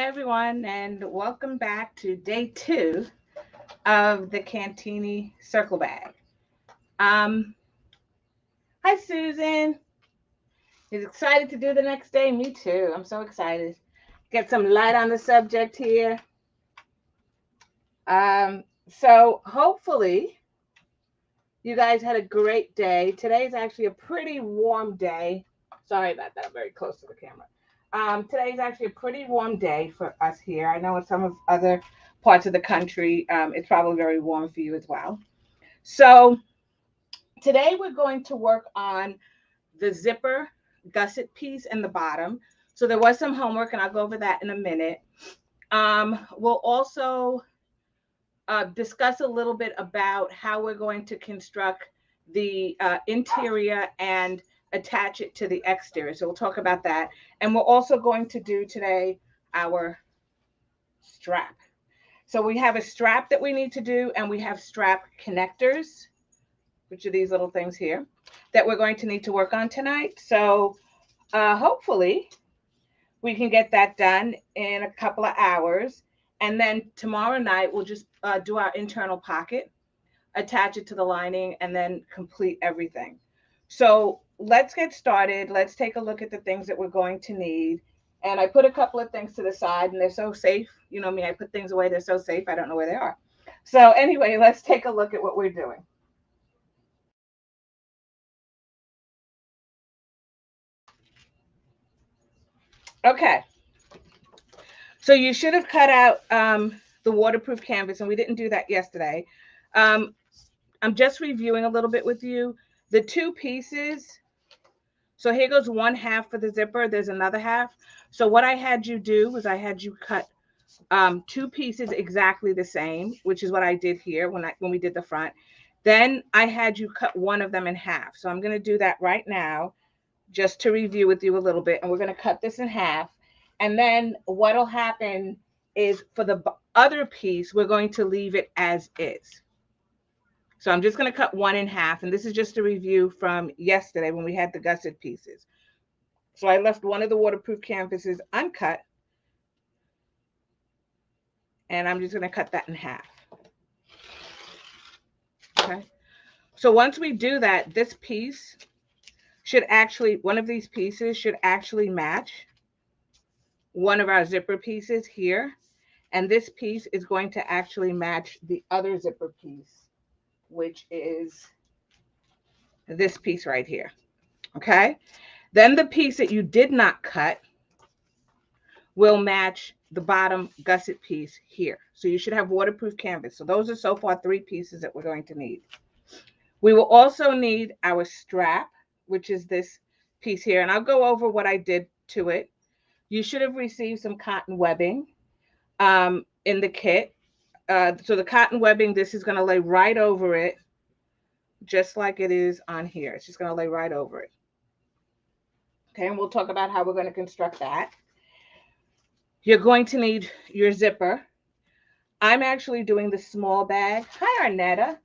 everyone, and welcome back to day 2 of the Kantini Circle Bag. Um, Hi, Susan. He's excited to do the next day. Me too. I'm so excited. Get some light on the subject here. So hopefully you guys had a great day. Today is actually a pretty warm day. Sorry about that. I'm very close to the camera. Today is actually a pretty warm day for us here. I know in some of other parts of the country, it's probably very warm for you as well. So today we're going to work on the zipper gusset piece and the bottom. So there was some homework, and I'll go over that in a minute. We'll also discuss a little bit about how we're going to construct the interior and attach it to the exterior. So we'll talk about that. And we're also going to do today our strap. So we have a strap that we need to do, and we have strap connectors, which are these little things here, that we're going to need to work on tonight. So hopefully we can get that done in a couple of hours. And then tomorrow night, we'll just do our internal pocket, attach it to the lining, and then complete everything. So let's get started. Let's take a look at the things that we're going to need. And I put a couple of things to the side, and they're so safe. You know me, I put things away, they're so safe, I don't know where they are. So anyway, let's take a look at what we're doing. Okay. So you should have cut out the waterproof canvas, and we didn't do that yesterday. Um, I'm just reviewing a little bit with you. The two pieces, so here goes one half for the zipper. There's another half. So what I had you do was I had you cut two pieces exactly the same, which is what I did here when we did the front. Then I had you cut one of them in half. So I'm going to do that right now just to review with you a little bit. And we're going to cut this in half. And then what'll happen is for the other piece, we're going to leave it as is. So I'm just going to cut one in half. And this is just a review from yesterday when we had the gusset pieces. So I left one of the waterproof canvases uncut. And I'm just going to cut that in half. Okay. So once we do that, this piece should actually, one of these pieces should actually match one of our zipper pieces here. And this piece is going to actually match the other zipper piece, which is this piece right here. Okay. Then the piece that you did not cut will match the bottom gusset piece here. So you should have waterproof canvas. So those are so far 3 pieces that we're going to need. We will also need our strap, which is this piece here. And I'll go over what I did to it. You should have received some cotton webbing in the kit. So the cotton webbing, this is going to lay right over it, just like it is on here. It's just going to lay right over it. Okay, and we'll talk about how we're going to construct that. You're going to need your zipper. I'm actually doing the small bag. Hi, Arnetta.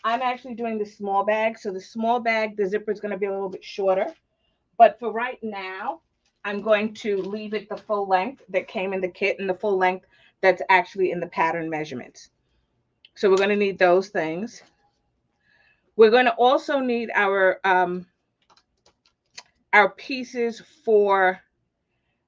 I'm actually doing the small bag. So the small bag, the zipper is going to be a little bit shorter. But for right now, I'm going to leave it the full length that came in the kit and the full length that's actually in the pattern measurements. So we're going to need those things. We're going to also need our pieces for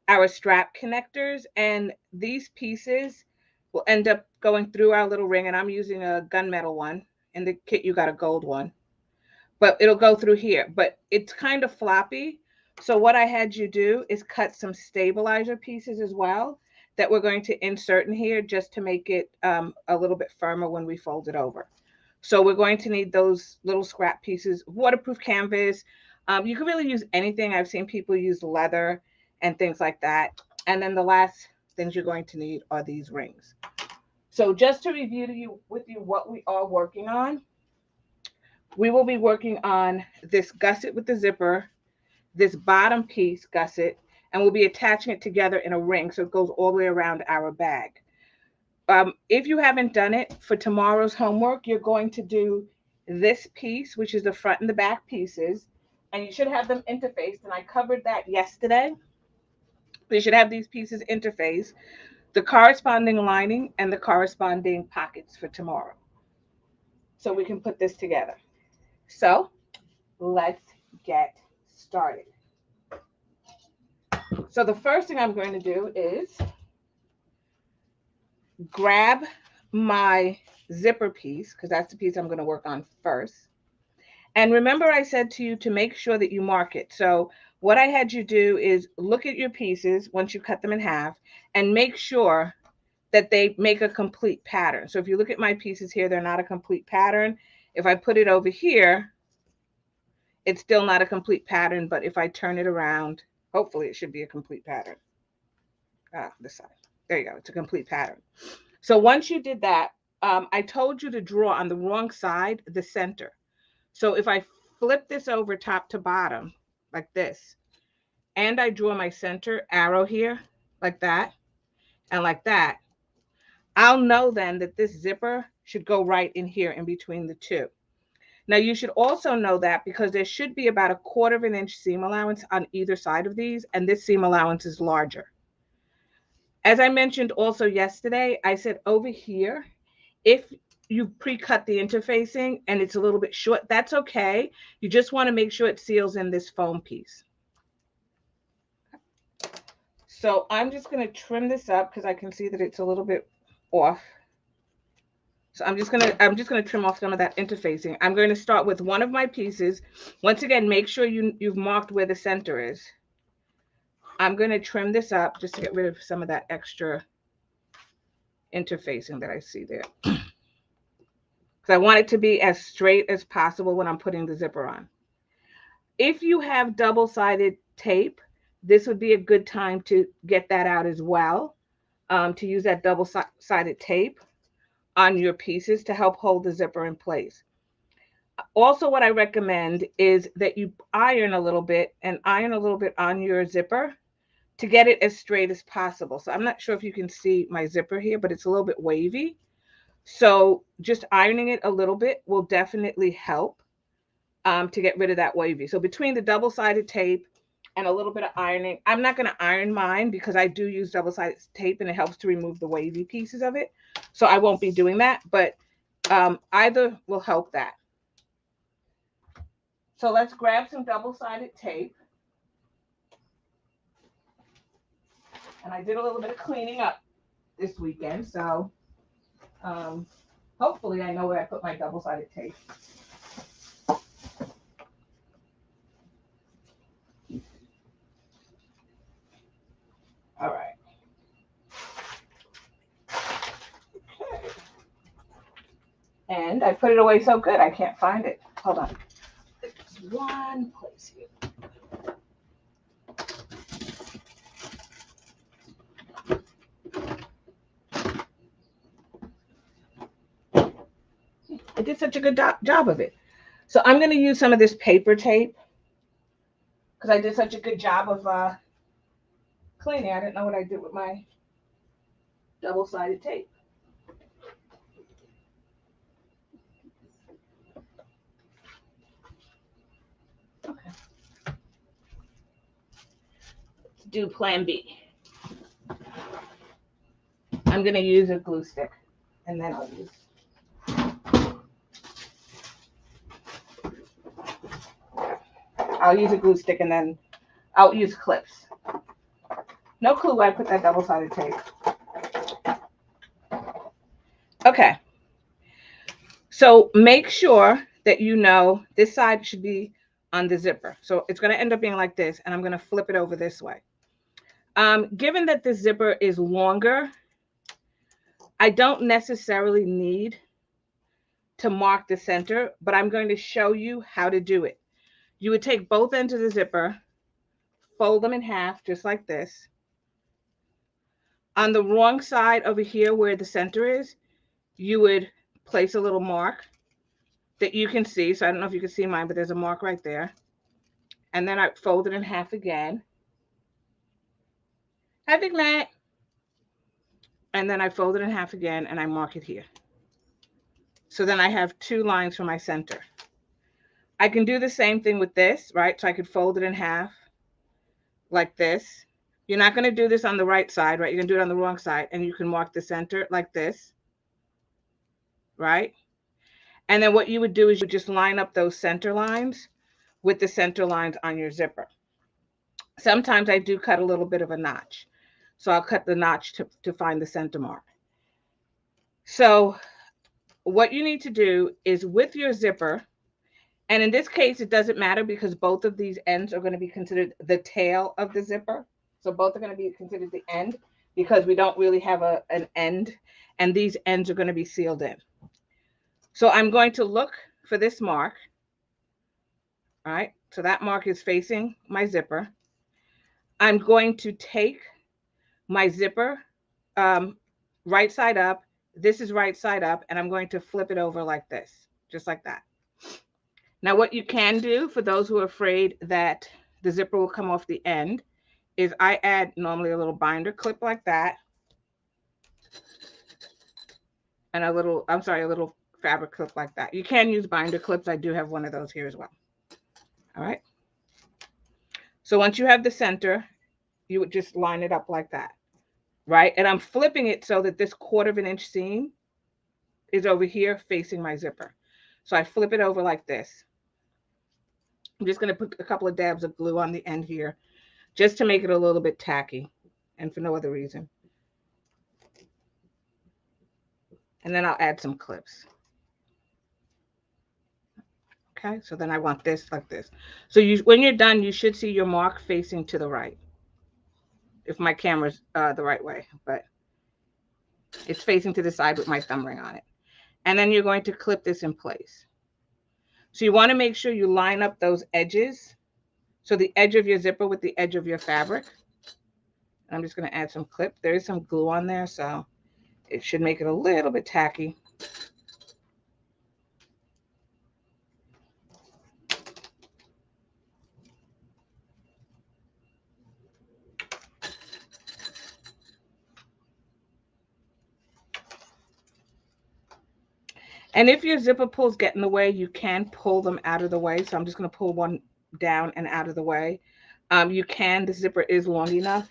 our strap connectors. And these pieces will end up going through our little ring. And I'm using a gunmetal one. In the kit, you got a gold one. But it'll go through here. But it's kind of floppy. So what I had you do is cut some stabilizer pieces as well that we're going to insert in here just to make it a little bit firmer when we fold it over. So we're going to need those little scrap pieces, waterproof canvas. You can really use anything. I've seen people use leather and things like that. And then the last things you're going to need are these rings. So just to review with you what we are working on, we will be working on this gusset with the zipper, this bottom piece gusset, and we'll be attaching it together in a ring so it goes all the way around our bag. If you haven't done it, for tomorrow's homework, you're going to do this piece, which is the front and the back pieces, and you should have them interfaced, and I covered that yesterday. They should have these pieces interface, the corresponding lining and the corresponding pockets for tomorrow. So we can put this together. So let's get started. So the first thing I'm going to do is grab my zipper piece, because that's the piece I'm going to work on first. And remember I said to you to make sure that you mark it. So what I had you do is look at your pieces once you cut them in half and make sure that they make a complete pattern. So if you look at my pieces here, they're not a complete pattern. If I put it over here, it's still not a complete pattern, but if I turn it around, hopefully it should be a complete pattern. This side. There you go. It's a complete pattern. So once you did that, I told you to draw on the wrong side, the center. So if I flip this over top to bottom like this, and I draw my center arrow here like that and like that, I'll know then that this zipper should go right in here in between the two. Now you should also know that because there should be about 1/4 of an inch seam allowance on either side of these, and this seam allowance is larger. As I mentioned also yesterday, I said over here, if you pre-cut the interfacing and it's a little bit short, that's okay. You just want to make sure it seals in this foam piece. So I'm just going to trim this up because I can see that it's a little bit off. So I'm just gonna trim off some of that interfacing. I'm going to start with one of my pieces. Once again, make sure you've marked where the center is. I'm going to trim this up just to get rid of some of that extra interfacing that I see there. Because I want it to be as straight as possible when I'm putting the zipper on. If you have double-sided tape, this would be a good time to get that out as well, to use that double-sided tape on your pieces to help hold the zipper in place. Also, what I recommend is that you iron a little bit and iron a little bit on your zipper to get it as straight as possible. So I'm not sure if you can see my zipper here, but it's a little bit wavy. So just ironing it a little bit will definitely help to get rid of that wavy. So between the double-sided tape and a little bit of ironing, I'm not going to iron mine because I do use double-sided tape and it helps to remove the wavy pieces of it. So I won't be doing that, but either will help that. So let's grab some double-sided tape. And I did a little bit of cleaning up this weekend, so hopefully I know where I put my double-sided tape. All right. Okay. And I put it away so good I can't find it. Hold on. It's one place here. I did such a good job of it. So I'm going to use some of this paper tape because I did such a good job of cleaning. I didn't know what I did with my double-sided tape. Okay. Let's do plan B. I'm going to use a glue stick and then I'll use a glue stick and then I'll use clips. No clue why I put that double-sided tape. Okay. So make sure that you know this side should be on the zipper. So it's going to end up being like this, and I'm going to flip it over this way. Given that the zipper is longer, I don't necessarily need to mark the center, but I'm going to show you how to do it. You would take both ends of the zipper, fold them in half, just like this. On the wrong side over here where the center is, you would place a little mark that you can see. So I don't know if you can see mine, but there's a mark right there. And then I fold it in half again. Hi, Big Mac. And then I fold it in half again and I mark it here. So then I have 2 lines for my center. I can do the same thing with this, right? So I could fold it in half like this. You're not going to do this on the right side, right? You're going to do it on the wrong side, and you can mark the center like this, right? And then what you would do is you just line up those center lines with the center lines on your zipper. Sometimes I do cut a little bit of a notch. So I'll cut the notch to find the center mark. So what you need to do is with your zipper, and in this case, it doesn't matter because both of these ends are going to be considered the tail of the zipper. So both are going to be considered the end because we don't really have an end, and these ends are going to be sealed in. So I'm going to look for this mark. All right, so that mark is facing my zipper. I'm going to take my zipper right side up. This is right side up, and I'm going to flip it over like this, just like that. Now, what you can do for those who are afraid that the zipper will come off the end is I add normally a little binder clip like that, and a little fabric clip like that. You can use binder clips. I do have one of those here as well. All right. So once you have the center, you would just line it up like that, right? And I'm flipping it so that this 1/4 inch seam is over here facing my zipper. So I flip it over like this. I'm just going to put a couple of dabs of glue on the end here just to make it a little bit tacky and for no other reason. And then I'll add some clips. Okay, so then I want this like this. So when you're done, you should see your mark facing to the right. If my camera's the right way, but it's facing to the side with my thumb ring on it. And then you're going to clip this in place. So you want to make sure you line up those edges. So the edge of your zipper with the edge of your fabric. I'm just going to add some clip. There is some glue on there, so it should make it a little bit tacky. And if your zipper pulls get in the way, you can pull them out of the way. So I'm just going to pull one down and out of the way. You can, the zipper is long enough.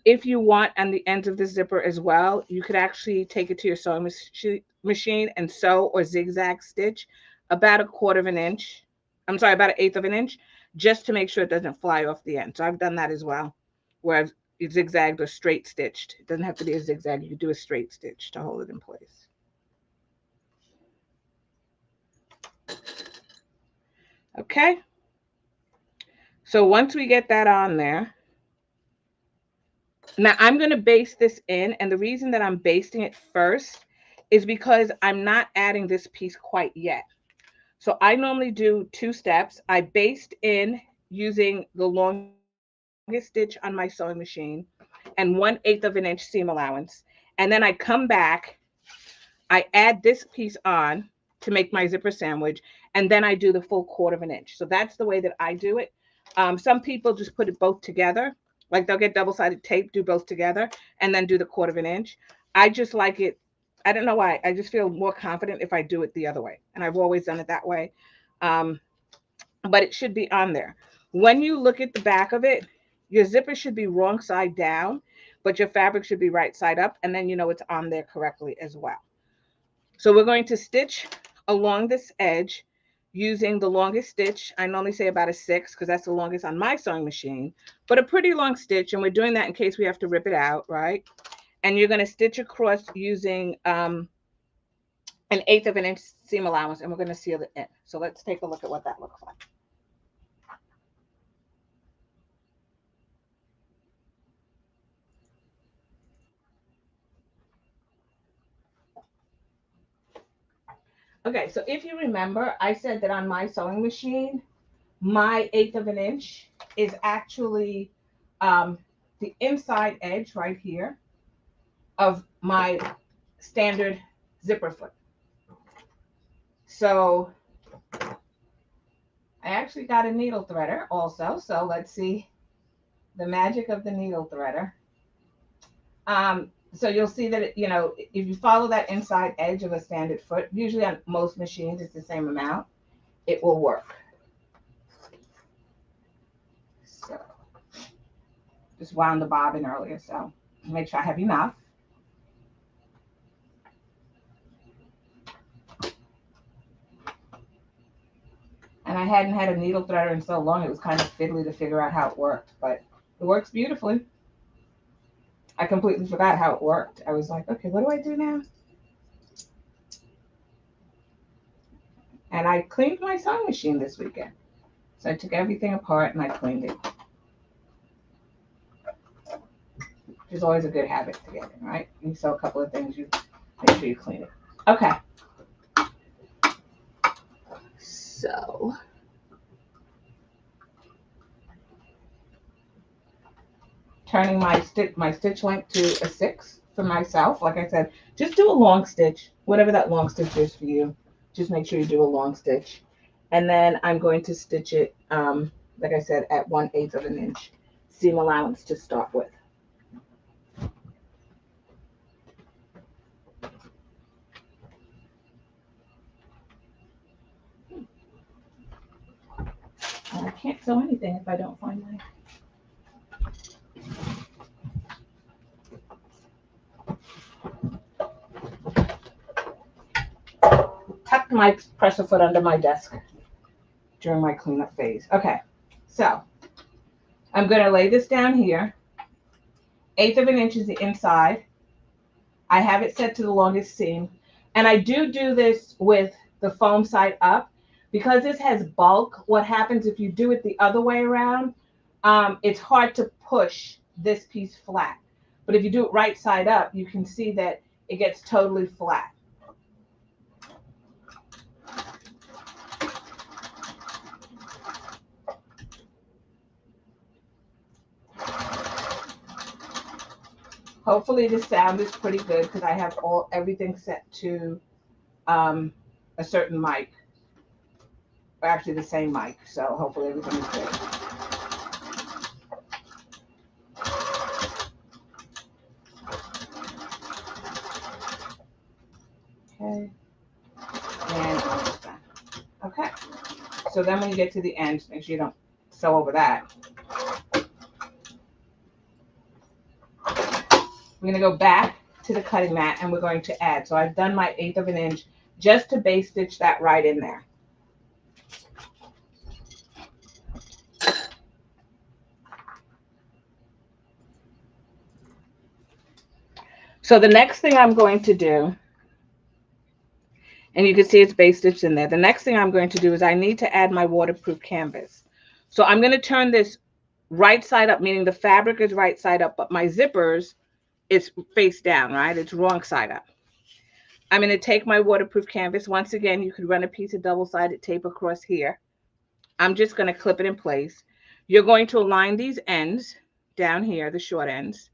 If you want on the ends of the zipper as well, you could actually take it to your sewing machine and sew or zigzag stitch about 1/4 inch. I'm sorry, about 1/8 inch, just to make sure it doesn't fly off the end. So I've done that as well, where I've zigzagged or straight stitched. It doesn't have to be a zigzag. You could do a straight stitch to hold it in place. Okay. So once we get that on there, now I'm going to baste this in. And the reason that I'm basting it first is because I'm not adding this piece quite yet. So I normally do 2 steps. I baste in using the longest stitch on my sewing machine and 1/8 inch seam allowance. And then I come back, I add this piece on to make my zipper sandwich, and then I do the full 1/4 inch. So that's the way that I do it. Some people just put it both together. Like they'll get double-sided tape, do both together, and then do the 1/4 inch. I just like it. I don't know why. I just feel more confident if I do it the other way. And I've always done it that way. But it should be on there. When you look at the back of it, your zipper should be wrong side down, but your fabric should be right side up. And then you know it's on there correctly as well. So we're going to stitch along this edge using the longest stitch. I normally say about a 6 because that's the longest on my sewing machine, but a pretty long stitch. And we're doing that in case we have to rip it out, right? And you're going to stitch across using an 1/8 inch seam allowance, and we're going to seal it in. So let's take a look at what that looks like. Okay, so if you remember, I said that on my sewing machine, my 1/8 inch is actually the inside edge right here of my standard zipper foot. So I actually got a needle threader also. So let's see the magic of the needle threader. So you'll see that, if you follow that inside edge of a standard foot, usually on most machines, it's the same amount, it will work. So Just wound the bobbin earlier, so make sure I have enough. And I hadn't had a needle threader in so long, it was kind of fiddly to figure out how it worked, but it works beautifully. I completely forgot how it worked. I was like, okay, what do I do now? And I cleaned my sewing machine this weekend. So I took everything apart and I cleaned it. Which is always a good habit to get in, right? You sew a couple of things, you make sure you clean it. Okay. So turning my stitch length to a 6 for myself. Like I said, just do a long stitch, whatever that long stitch is for you. Just make sure you do a long stitch. And then I'm going to stitch it, like I said, at 1/8 of an inch seam allowance to start with. I can't sew anything if I don't find my... Tucked my presser foot under my desk during my cleanup phase. Okay, so I'm going to lay this down here. 1/8 of an inch is the inside. I have it set to the longest seam. And I do this with the foam side up. Because this has bulk, what happens if you do it the other way around, it's hard to push this piece flat. But if you do it right side up, you can see that it gets totally flat. Hopefully the sound is pretty good because I have everything set to a certain mic. Or actually the same mic, so hopefully everything is good. Okay. And almost done. Okay. So then when you get to the end, make sure you don't sew over that. We're going to go back to the cutting mat and we're going to add. So I've done my 1/8 of an inch just to base stitch that right in there. So the next thing I'm going to do, and you can see it's base stitched in there. The next thing I'm going to do is I need to add my waterproof canvas. So I'm going to turn this right side up, meaning the fabric is right side up, but my zippers is face down, right? It's wrong side up. I'm going to take my waterproof canvas. Once again, you could run a piece of double-sided tape across here. I'm just going to clip it in place. You're going to align these ends down here, the short ends.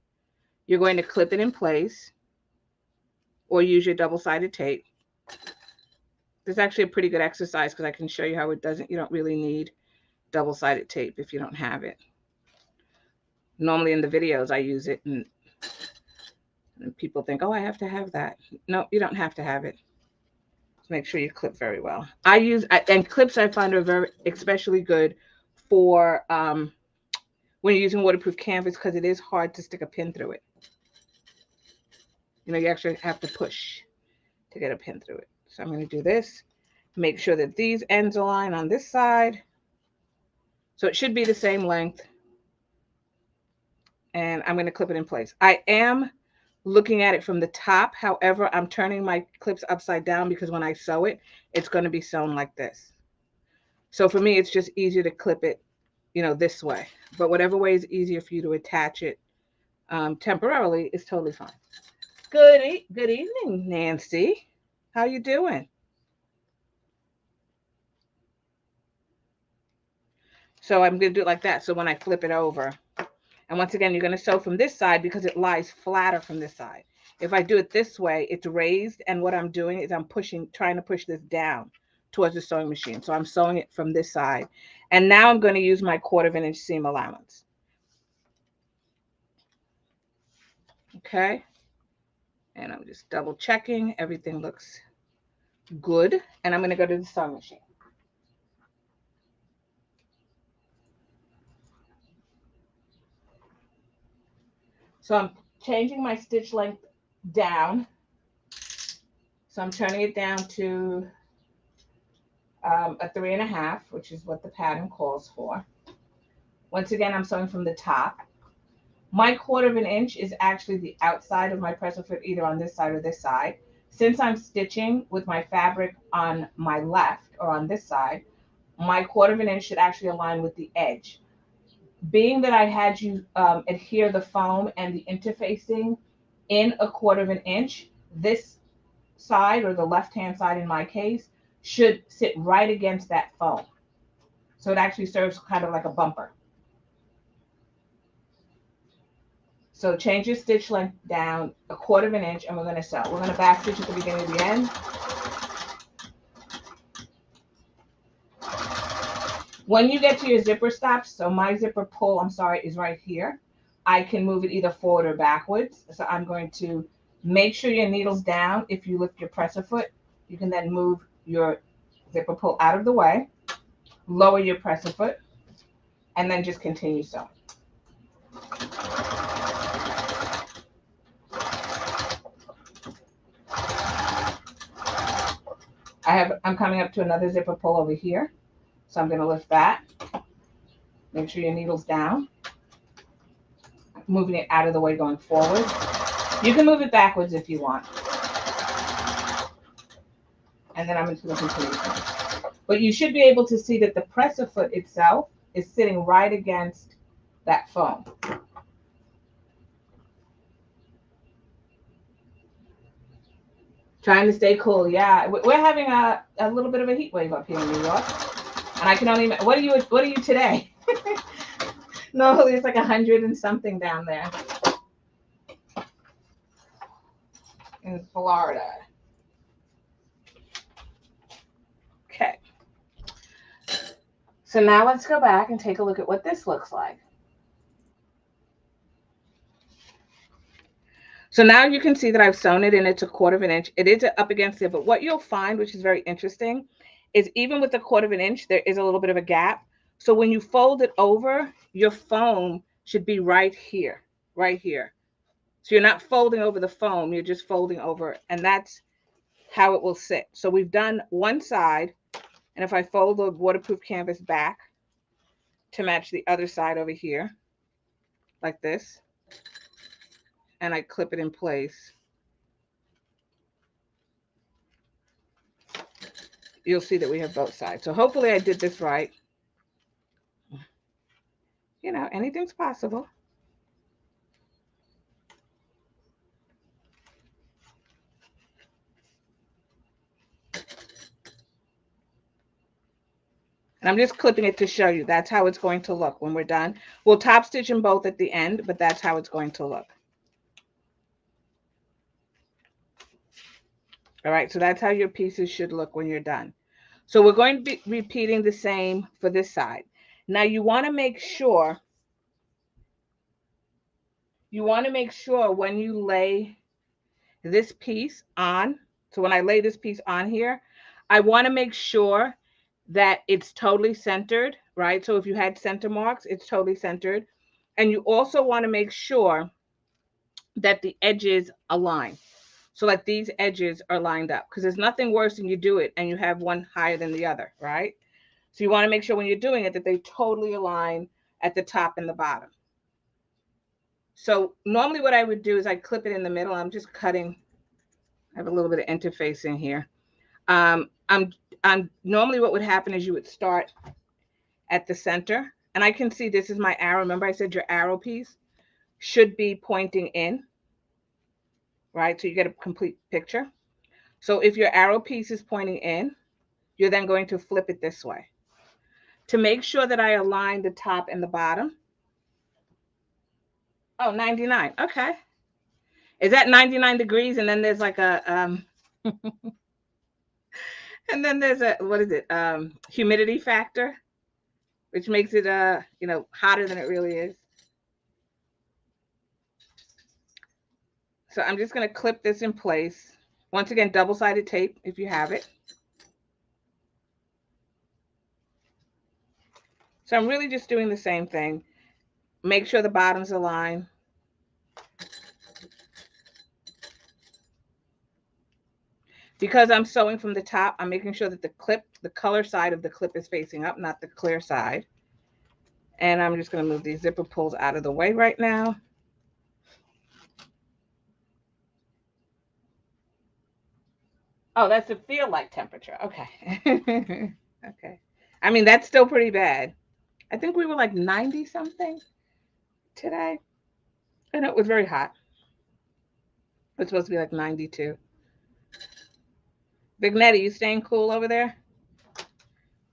You're going to clip it in place or use your double-sided tape. This is actually a pretty good exercise because I can show you how it doesn't, you don't really need double-sided tape if you don't have it. Normally in the videos I use it and people think, oh, I have to have that. No, you don't have to have it. Just make sure you clip very well. And clips I find are very especially good for when you're using waterproof canvas because it is hard to stick a pin through it. You know, you actually have to push to get a pin through it. So I'm going to do this. Make sure that these ends align on this side. So it should be the same length. And I'm going to clip it in place. I am looking at it from the top. However, I'm turning my clips upside down because when I sew it, it's going to be sewn like this. So for me, it's just easier to clip it, you know, this way. But whatever way is easier for you to attach it temporarily is totally fine. Good evening, Nancy. How you doing? So I'm going to do it like that. So when I flip it over, and once again, you're going to sew from this side because it lies flatter from this side. If I do it this way, it's raised. And what I'm doing is I'm trying to push this down towards the sewing machine. So I'm sewing it from this side. And now I'm going to use my 1/4 of an inch seam allowance. Okay. And I'm just double checking. Everything looks good. And I'm going to go to the sewing machine. So I'm changing my stitch length down. So I'm turning it down to a 3.5, which is what the pattern calls for. Once again, I'm sewing from the top. My 1/4 inch is actually the outside of my presser foot, either on this side or this side. Since I'm stitching with my fabric on my left or on this side, my 1/4 inch should actually align with the edge. Being that I had you adhere the foam and the interfacing in a 1/4 inch, this side, or the left-hand side in my case, should sit right against that foam. So it actually serves kind of like a bumper. So change your stitch length down a 1/4 inch, and we're going to sew. We're going to back stitch at the beginning of the end. When you get to your zipper stops, so my zipper pull, I'm sorry, is right here. I can move it either forward or backwards. So I'm going to make sure your needle's down. If you lift your presser foot, you can then move your zipper pull out of the way, lower your presser foot, and then just continue sewing. I'm coming up to another zipper pull over here. So I'm going to lift that. Make sure your needle's down. Moving it out of the way going forward. You can move it backwards if you want. And then I'm going to continue. But you should be able to see that the presser foot itself is sitting right against that foam. Trying to stay cool. Yeah, we're having a little bit of a heat wave up here in New York. And I can only, what are you today? No, it's like 100 and something down there in Florida. Okay. So now let's go back and take a look at what this looks like. So now you can see that I've sewn it and it's a 1/4 inch. It is up against it, but what you'll find, which is very interesting, is even with the 1/4 inch, there is a little bit of a gap. So when you fold it over, your foam should be right here, right here. So you're not folding over the foam, you're just folding over, and that's how it will sit. So we've done one side, and if I fold the waterproof canvas back to match the other side over here, like this, and I clip it in place, you'll see that we have both sides. So hopefully I did this right. You know, anything's possible. And I'm just clipping it to show you. That's how it's going to look when we're done. We'll top stitch them both at the end, but that's how it's going to look. All right, so that's how your pieces should look when you're done. So we're going to be repeating the same for this side. Now you want to make sure when you lay this piece on, so when I lay this piece on here, I want to make sure that it's totally centered, right? So if you had center marks, it's totally centered. And you also want to make sure that the edges align. So like these edges are lined up, because there's nothing worse than you do it and you have one higher than the other, right? So you want to make sure when you're doing it that they totally align at the top and the bottom. So normally what I would do is I clip it in the middle. I'm just cutting. I have a little bit of interface in here. I'm normally what would happen is you would start at the center, and I can see this is my arrow. Remember I said your arrow piece should be pointing in, right? So you get a complete picture. So if your arrow piece is pointing in, you're then going to flip it this way. To make sure that I align the top and the bottom. Oh, 99. Okay. Is that 99 degrees? And then there's like a, and then there's a, what is it? Humidity factor, which makes it, hotter than it really is. So I'm just going to clip this in place. Once again, double-sided tape if you have it. So I'm really just doing the same thing. Make sure the bottoms align. Because I'm sewing from the top, I'm making sure that the clip, the color side of the clip is facing up, not the clear side. And I'm just going to move these zipper pulls out of the way right now. Oh, that's the feel like temperature. Okay. Okay. I mean, that's still pretty bad. I think we were like 90 something today. And it was very hot. It's supposed to be like 92. Big Net, are you staying cool over there?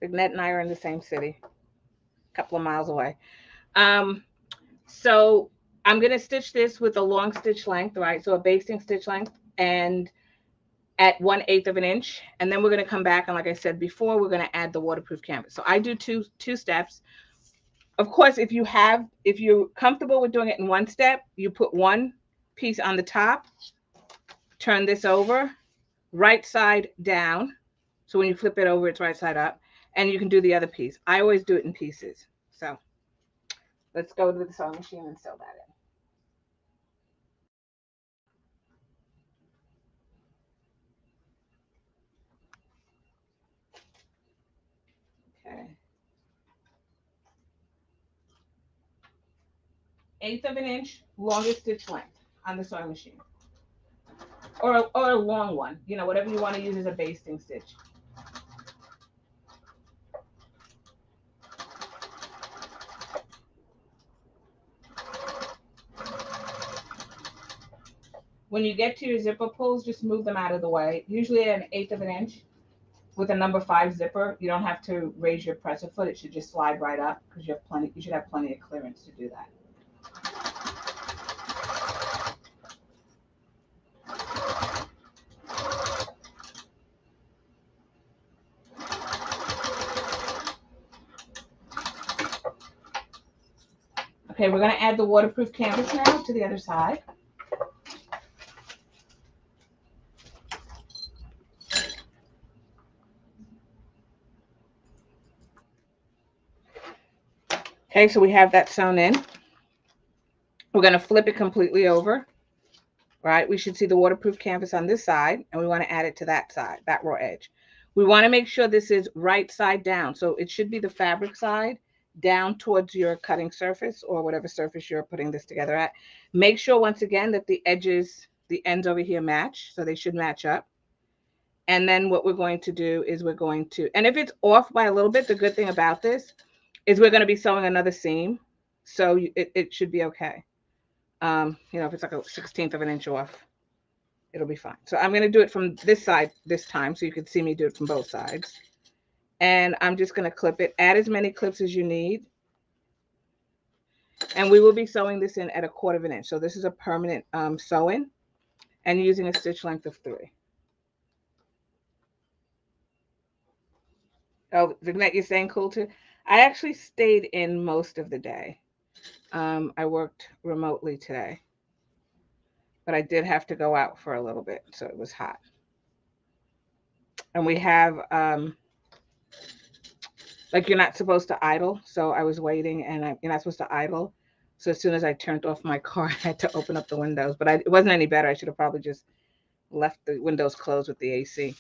Big Net and I are in the same city, a couple of miles away. So I'm going to stitch this with a long stitch length, right? So a basting stitch length and at 1/8 of an inch. And then we're going to come back. And like I said before, we're going to add the waterproof canvas. So I do two steps. Of course, if you're comfortable with doing it in one step, you put one piece on the top, turn this over, right side down. So when you flip it over, it's right side up. And you can do the other piece. I always do it in pieces. So let's go to the sewing machine and sew that in. Okay. 1/8 of an inch, longest stitch length on the sewing machine. Or a long one, you know, whatever you want to use as a basting stitch. When you get to your zipper pulls, just move them out of the way. Usually at 1/8 of an inch with a number 5 zipper, you don't have to raise your presser foot. It should just slide right up because you should have plenty of clearance to do that. Okay, we're going to add the waterproof canvas now to the other side. Okay, so we have that sewn in. We're going to flip it completely over, right? We should see the waterproof canvas on this side, and we want to add it to that side, that raw edge. We want to make sure this is right side down. So it should be the fabric side down towards your cutting surface or whatever surface you're putting this together at. Make sure once again that the edges, the ends over here match. So they should match up. And then what we're going to do is we're going to, and if it's off by a little bit, the good thing about this is we're going to be sewing another seam. So it should be okay. You know, if it's like a 1/16 of an inch off, it'll be fine. So I'm going to do it from this side this time so you can see me do it from both sides. And I'm just going to clip it. Add as many clips as you need. And we will be sewing this in at 1/4 of an inch. So this is a permanent sew-in and using a stitch length of 3. Oh, Vignette, you're saying cool too? I actually stayed in most of the day. I worked remotely today, but I did have to go out for a little bit, so it was hot. And we have, like, you're not supposed to idle, so I was waiting, and you're not supposed to idle. So as soon as I turned off my car, I had to open up the windows, but it wasn't any better. I should have probably just left the windows closed with the AC.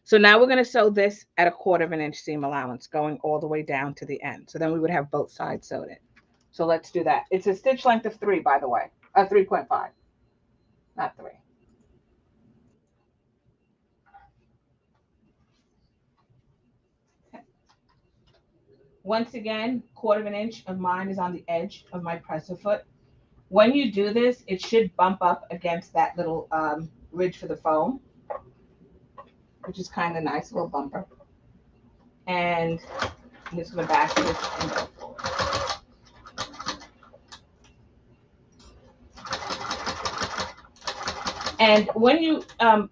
So now we're going to sew this at 1/4 of an inch seam allowance, going all the way down to the end. So then we would have both sides sewed in. So let's do that. It's a stitch length of 3, by the way, 3.5, not 3. Okay. Once again, 1/4 of an inch of mine is on the edge of my presser foot. When you do this, it should bump up against that little ridge for the foam, which is kind of nice, a little bumper. And I'm just going to back stitch and go forward. And when you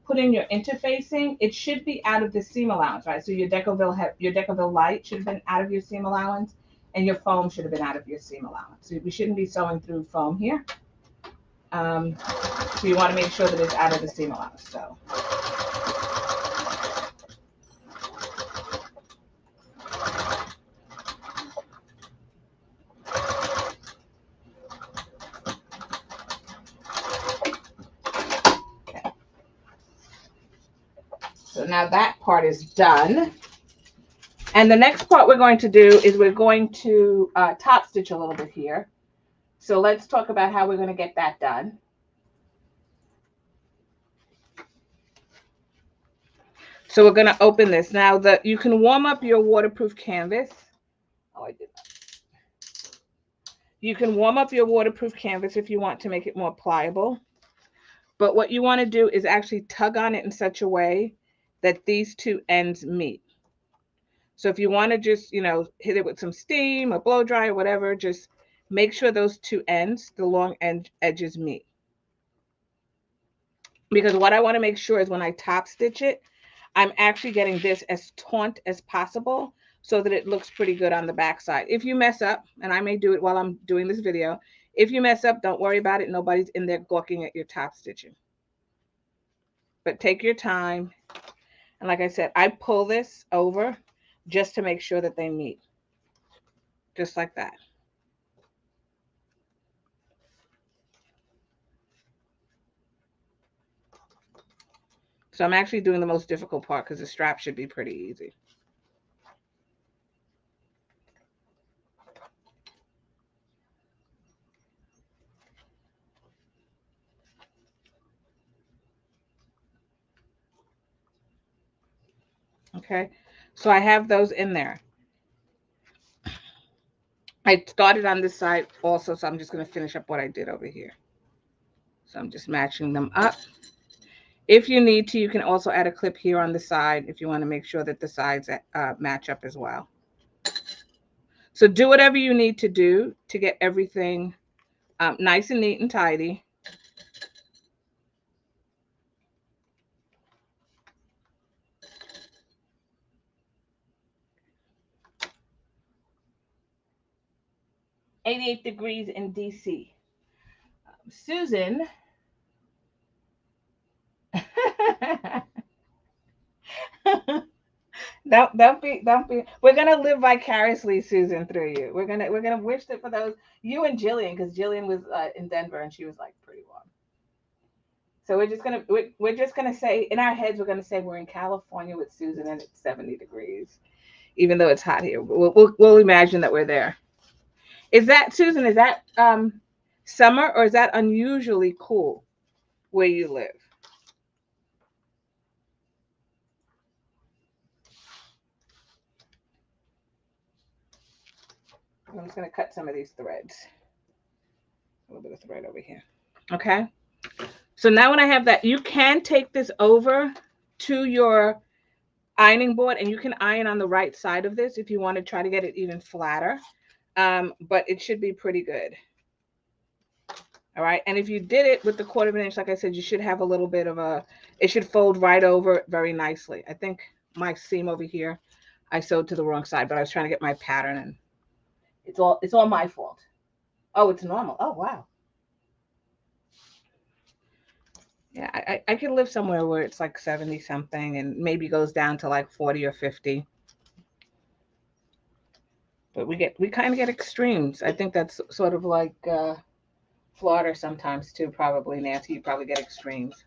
put in your interfacing, it should be out of the seam allowance, right? So your Decoville light should have been out of your seam allowance, and your foam should have been out of your seam allowance. So we shouldn't be sewing through foam here. So you want to make sure that it's out of the seam allowance. So. now that part is done. And the next part we're going to do is we're going to top stitch a little bit here. So let's talk about how we're going to get that done. So we're going to open this. Now you can warm up your waterproof canvas. Oh, I did that. You can warm up your waterproof canvas if you want to make it more pliable. But what you want to do is actually tug on it in such a way that these two ends meet. So if you want to just, hit it with some steam or blow dry or whatever, just make sure those two ends, the long edges meet. Because what I want to make sure is when I top stitch it, I'm actually getting this as taut as possible so that it looks pretty good on the back side. If you mess up, and I may do it while I'm doing this video, if you mess up, don't worry about it. Nobody's in there gawking at your top stitching. But take your time. And like I said, I pull this over just to make sure that they meet. Just like that. So I'm actually doing the most difficult part because the strap should be pretty easy. Okay, so I have those in there. I started on this side also, so I'm just going to finish up what I did over here. So I'm just matching them up. If you need to, you can also add a clip here on the side if you want to make sure that the sides match up as well. So do whatever you need to do to get everything nice and neat and tidy. "88 degrees in DC. Susan." Don't be. We're gonna live vicariously, Susan, through you. We're gonna wish that for those, you and Jillian, because Jillian was in Denver and she was like pretty warm. So we're just gonna say in our heads we're gonna say we're in California with Susan and it's 70 degrees, even though it's hot here. We'll imagine that we're there. Is that, Susan? Is that summer, or is that unusually cool where you live? I'm just going to cut some of these threads. A little bit of thread over here. Okay. So now when I have that, you can take this over to your ironing board and you can iron on the right side of this if you want to try to get it even flatter. But it should be pretty good. All right. And if you did it with the 1/4 of an inch, like I said, you should have a little bit of it should fold right over very nicely. I think my seam over here, I sewed to the wrong side, but I was trying to get my pattern and it's all my fault. Oh, it's normal. Oh, wow. Yeah, I could live somewhere where it's like 70 something and maybe goes down to like 40 or 50. But we kind of get extremes. I think that's sort of like Florida sometimes too, probably, Nancy. You probably get extremes.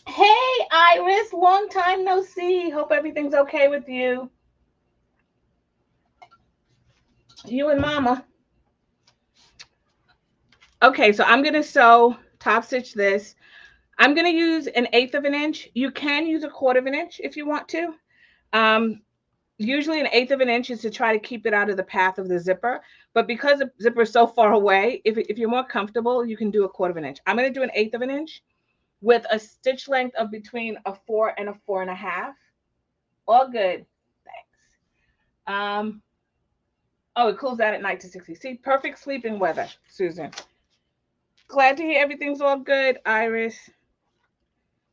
Hey, Iris, long time no see. Hope everything's okay with you. You and Mama. Okay, so I'm going to sew, top stitch this. I'm going to use an 1/8 of an inch. You can use a 1/4 of an inch if you want to. Usually an 1/8 of an inch is to try to keep it out of the path of the zipper. But because the zipper is so far away, if you're more comfortable, you can do a 1/4 of an inch. I'm going to do an 1/8 of an inch with a stitch length of between a 4 and a 4.5. All good. Thanks. Oh, it cools down at night to 60. See, perfect sleeping weather, Susan. Glad to hear everything's all good, Iris.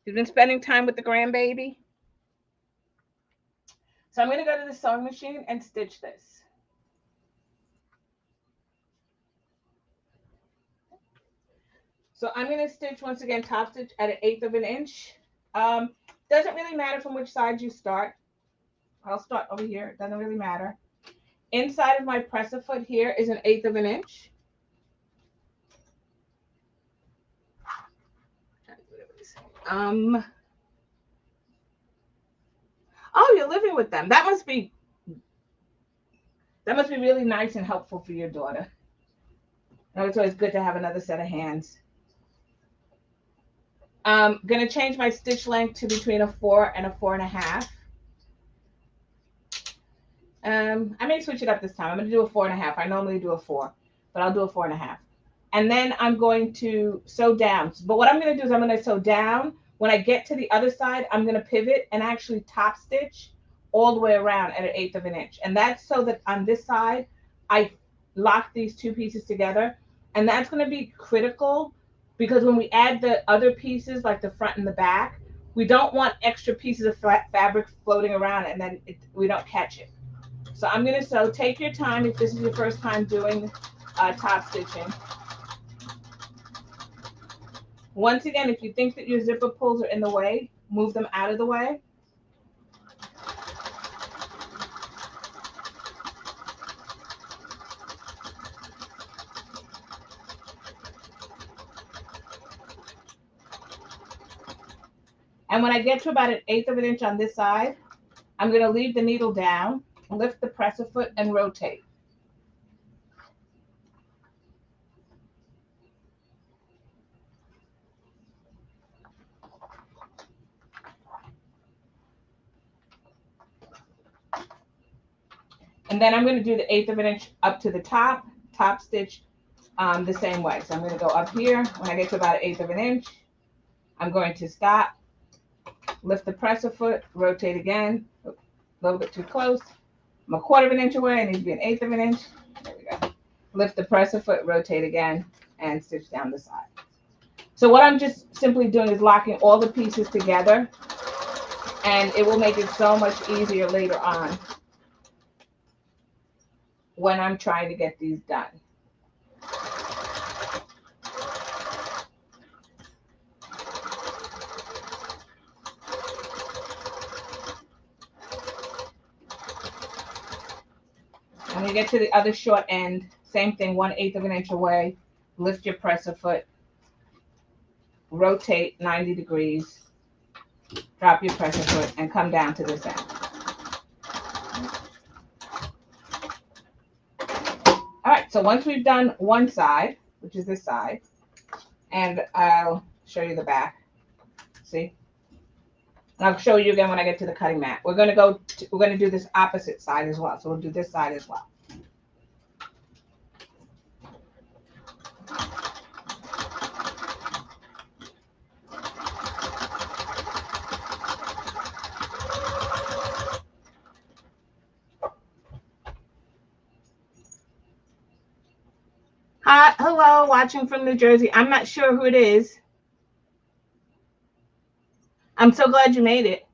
You've been spending time with the grandbaby? So I'm going to go to the sewing machine and stitch this. So I'm going to stitch, once again, top stitch at an 1/8 of an inch. Doesn't really matter from which side you start. I'll start over here. It doesn't really matter. Inside of my presser foot here is an 1/8 of an inch. Oh, you're living with them. That must be really nice and helpful for your daughter. No, it's always good to have another set of hands. I'm gonna change my stitch length to between a 4 and a 4.5. I may switch it up this time. I'm gonna do a 4.5. I normally do a 4, but I'll do a 4.5. And then I'm going to sew down. But what I'm going to do is I'm going to sew down. When I get to the other side, I'm going to pivot and actually top stitch all the way around at 1/8 of an inch. And that's so that on this side, I lock these two pieces together. And that's going to be critical because when we add the other pieces, like the front and the back, we don't want extra pieces of fabric floating around and then we don't catch it. So I'm going to sew. Take your time if this is your first time doing top stitching. Once again, if you think that your zipper pulls are in the way, move them out of the way. And when I get to about 1/8 of an inch on this side, I'm going to leave the needle down, lift the presser foot, and rotate. And then I'm going to do the 1/8 of an inch up to the top stitch the same way. So I'm going to go up here. When I get to about 1/8 of an inch, I'm going to stop, lift the presser foot, rotate again. A little bit too close. I'm 1/4 of an inch away. I need to be 1/8 of an inch. There we go. Lift the presser foot, rotate again, and stitch down the side. So what I'm just simply doing is locking all the pieces together, and it will make it so much easier later on when I'm trying to get these done. When you get to the other short end, same thing, 1/8 of an inch away, lift your presser foot, rotate 90 degrees, drop your presser foot, and come down to this end. All right, so once we've done one side, which is this side, and I'll show you the back, see? And I'll show you again when I get to the cutting mat. We're going to do this opposite side as well. So we'll do this side as well. Hi, hello, watching from New Jersey. I'm not sure who it is. I'm so glad you made it.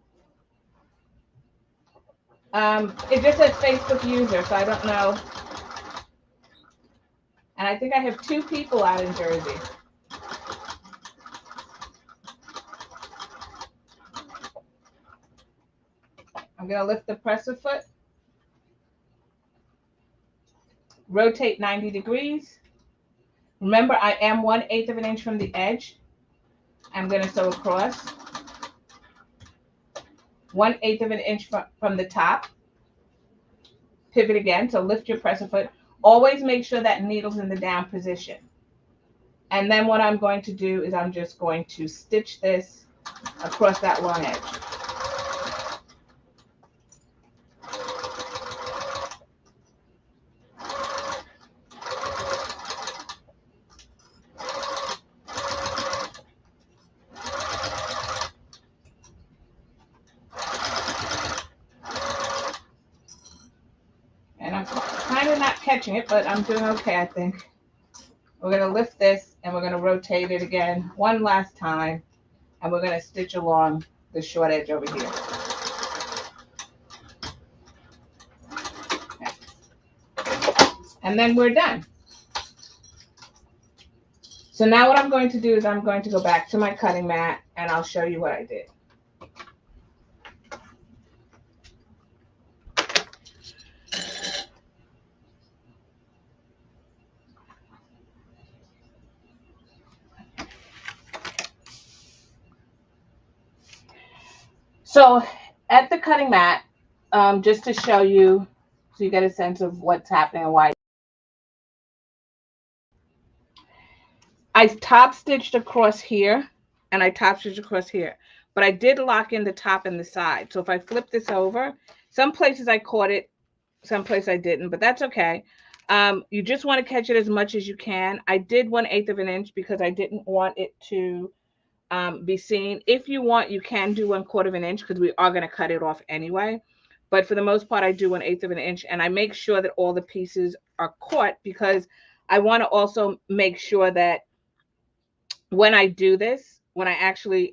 It just says Facebook user, so I don't know. And I think I have 2 people out in Jersey. I'm going to lift the presser foot, rotate 90 degrees. Remember, I am 1/8 of an inch from the edge. I'm going to sew across 1/8 of an inch from the top. Pivot again, so lift your presser foot. Always make sure that needle's in the down position. And then what I'm going to do is I'm just going to stitch this across that long edge. And I'm kind of not catching it, but I'm doing okay, I think. We're going to lift this and we're going to rotate it again one last time. And we're going to stitch along the short edge over here. And then we're done. So now what I'm going to do is I'm going to go back to my cutting mat and I'll show you what I did. So at the cutting mat, just to show you, so you get a sense of what's happening and why. I top stitched across here and I top stitched across here, but I did lock in the top and the side. So if I flip this over, some places I caught it, some places I didn't, but that's okay. You just want to catch it as much as you can. I did 1/8 of an inch because I didn't want it to be seen. If you want, you can do 1/4 of an inch because we are going to cut it off anyway. But for the most part, I do 1/8 of an inch, and I make sure that all the pieces are caught because I want to also make sure that when I do this, when I actually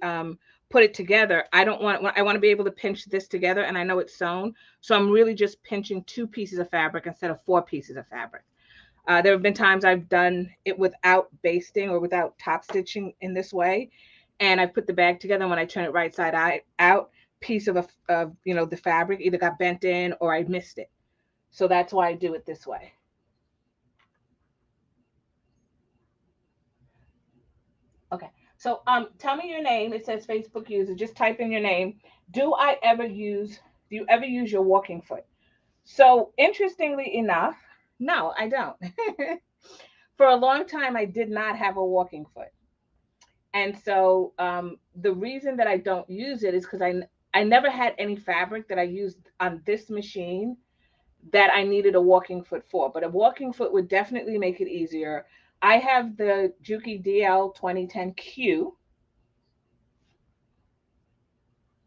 put it together, I want to be able to pinch this together, and I know it's sewn. So I'm really just pinching 2 pieces of fabric instead of 4 pieces of fabric. There have been times I've done it without basting or without top stitching in this way. And I put the bag together, and when I turn it right side out, piece of the fabric either got bent in or I missed it. So that's why I do it this way. Okay. So tell me your name. It says Facebook user. Just type in your name. Do you ever use your walking foot? So interestingly enough, no, I don't. For a long time, I did not have a walking foot. And so the reason that I don't use it is because I never had any fabric that I used on this machine that I needed a walking foot for. But a walking foot would definitely make it easier. I have the Juki DL 2010Q.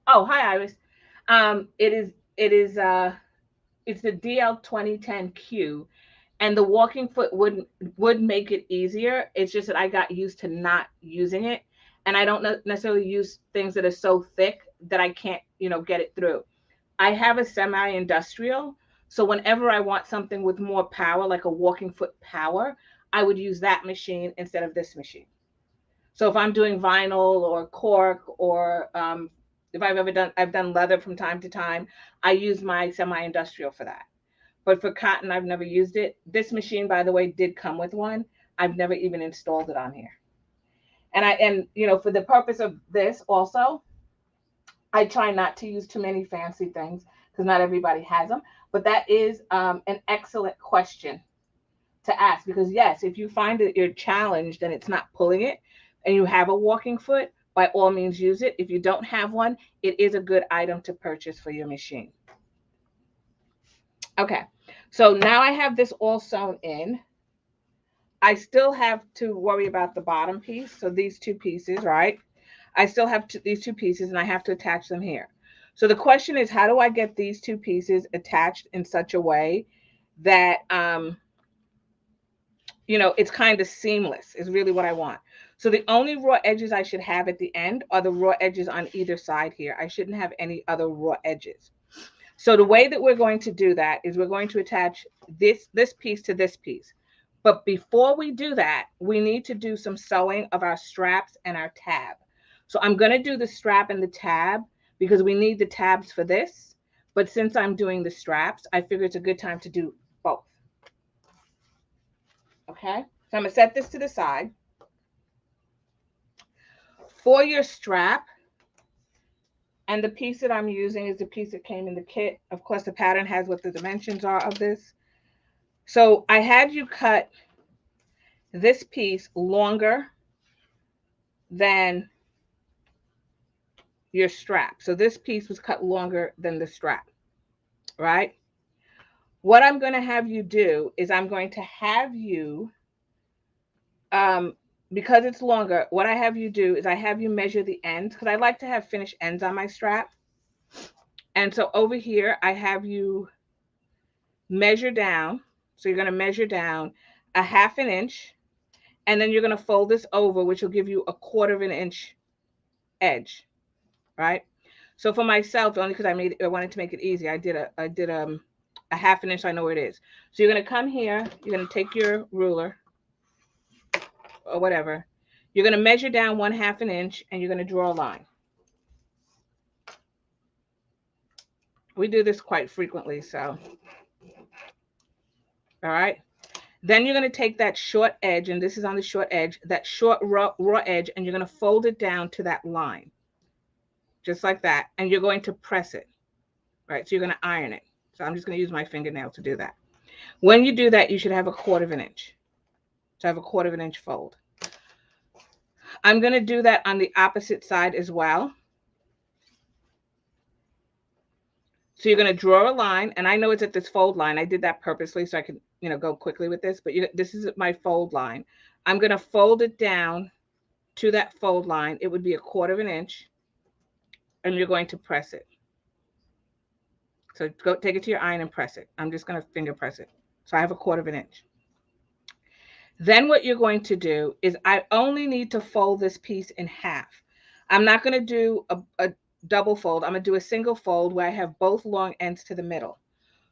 Oh, hi Iris. It is it's the DL 2010Q, and the walking foot would make it easier. It's just that I got used to not using it, and I don't necessarily use things that are so thick that I can't get it through. I have a semi-industrial, so whenever I want something with more power, like a walking foot power, I would use that machine instead of this machine. So if I'm doing vinyl or cork, or if I've done leather from time to time, I use my semi-industrial for that. But for cotton, I've never used it. This machine, by the way, did come with one. I've never even installed it on here. And for the purpose of this also, I try not to use too many fancy things because not everybody has them. But that is an excellent question to ask, because yes, if you find that you're challenged and it's not pulling it and you have a walking foot, by all means use it. If you don't have one, it is a good item to purchase for your machine. Okay, so now I have this all sewn in. I still have to worry about the bottom piece. So these 2 pieces, right? I still have these 2 pieces and I have to attach them here. So the question is, how do I get these 2 pieces attached in such a way that, it's kind of seamless is really what I want. So the only raw edges I should have at the end are the raw edges on either side here. I shouldn't have any other raw edges. So the way that we're going to do that is we're going to attach this piece to this piece. But before we do that, we need to do some sewing of our straps and our tab. So I'm going to do the strap and the tab because we need the tabs for this. But since I'm doing the straps, I figure it's a good time to do both. Okay, so I'm going to set this to the side. For your strap, and the piece that I'm using is the piece that came in the kit. Of course, the pattern has what the dimensions are of this. So I had you cut this piece longer than your strap. So this piece was cut longer than the strap, right? What I'm going to have you do is I'm going to have you, because it's longer, what I have you do is I have you measure the ends, because I like to have finished ends on my strap. And so over here, I have you measure down. So you're going to measure down a 1/2 inch, and then you're going to fold this over, which will give you a 1/4 inch edge, right? So for myself, only because I wanted to make it easy, I did a 1/2 inch. So I know where it is. So you're going to come here. You're going to take your ruler or whatever. You're going to measure down 1/2 inch, and you're going to draw a line. We do this quite frequently, so all right. Then you're going to take that short edge, and this is on the short edge, that short raw edge, and you're going to fold it down to that line. just like that. And you're going to press it, right? So you're going to iron it. So I'm just going to use my fingernail to do that. When you do that, you should have a 1/4 of an inch. So I have a 1/4 of an inch fold. I'm going to do that on the opposite side as well. So you're going to draw a line, and I know it's at this fold line. I did that purposely so I could, go quickly with this, but this is my fold line. I'm going to fold it down to that fold line. It would be a 1/4 of an inch, and you're going to press it. So go take it to your iron and press it. I'm just going to finger press it. So I have a 1/4 of an inch. Then what you're going to do is I only need to fold this piece in half. I'm not going to do a double fold. I'm going to do a single fold where I have both long ends to the middle.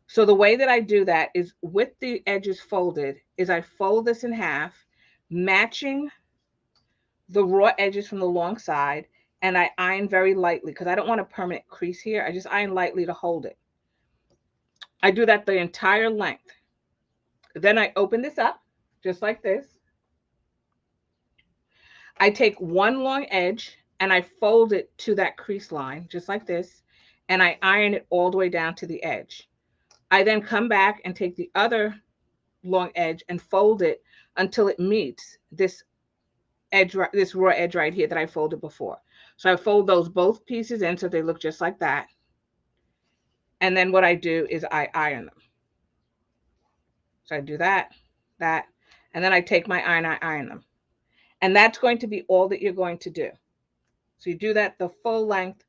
So the way that I do that is with the edges folded is I fold this in half, matching the raw edges from the long side, and I iron very lightly because I don't want a permanent crease here. I just iron lightly to hold it. I do that the entire length. Then I open this up just like this. I take one long edge and I fold it to that crease line just like this, and I iron it all the way down to the edge. I then come back and take the other long edge and fold it until it meets this edge, this raw edge right here that I folded before. So I fold those both pieces in so they look just like that. And then what I do is I iron them. So I do that, and then I take my iron, I iron them. And that's going to be all that you're going to do. So you do that the full length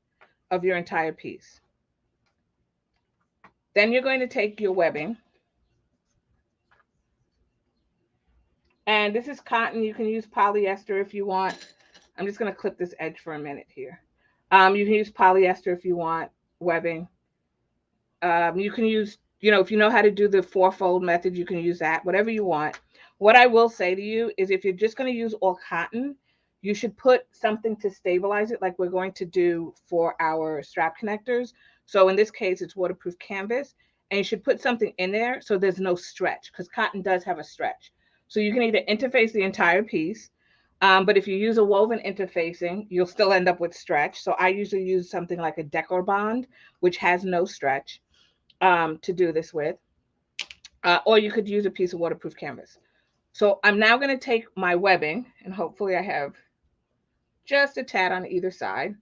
of your entire piece. Then you're going to take your webbing. And this is cotton. You can use polyester if you want. I'm just going to clip this edge for a minute here. You can use polyester if you want webbing. You can use, if you know how to do the 4-fold method, you can use that, whatever you want. What I will say to you is if you're just going to use all cotton, you should put something to stabilize it like we're going to do for our strap connectors. So in this case, it's waterproof canvas, and you should put something in there so there's no stretch because cotton does have a stretch. So you can either interface the entire piece, but if you use a woven interfacing, you'll still end up with stretch. So I usually use something like a Decor Bond, which has no stretch, to do this with. Or you could use a piece of waterproof canvas. So I'm now going to take my webbing, and hopefully I have just a tad on either side.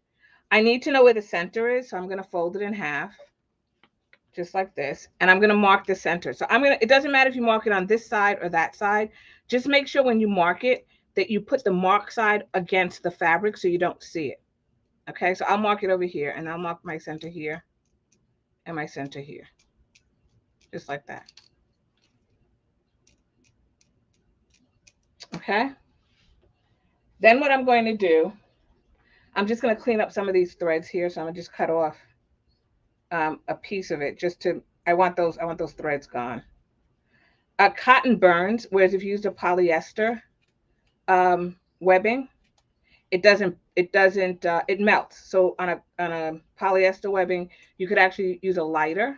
I need to know where the center is, so I'm going to fold it in half, just like this, and I'm going to mark the center. So it doesn't matter if you mark it on this side or that side. Just make sure when you mark it that you put the mark side against the fabric so you don't see it. Okay, so I'll mark it over here, and I'll mark my center here and my center here, just like that. Okay, then what I'm going to do, I'm just going to clean up some of these threads here. So I'm going to just cut off a piece of it I want those threads gone. Cotton burns, whereas if you use a polyester webbing, it melts. So on a polyester webbing, you could actually use a lighter.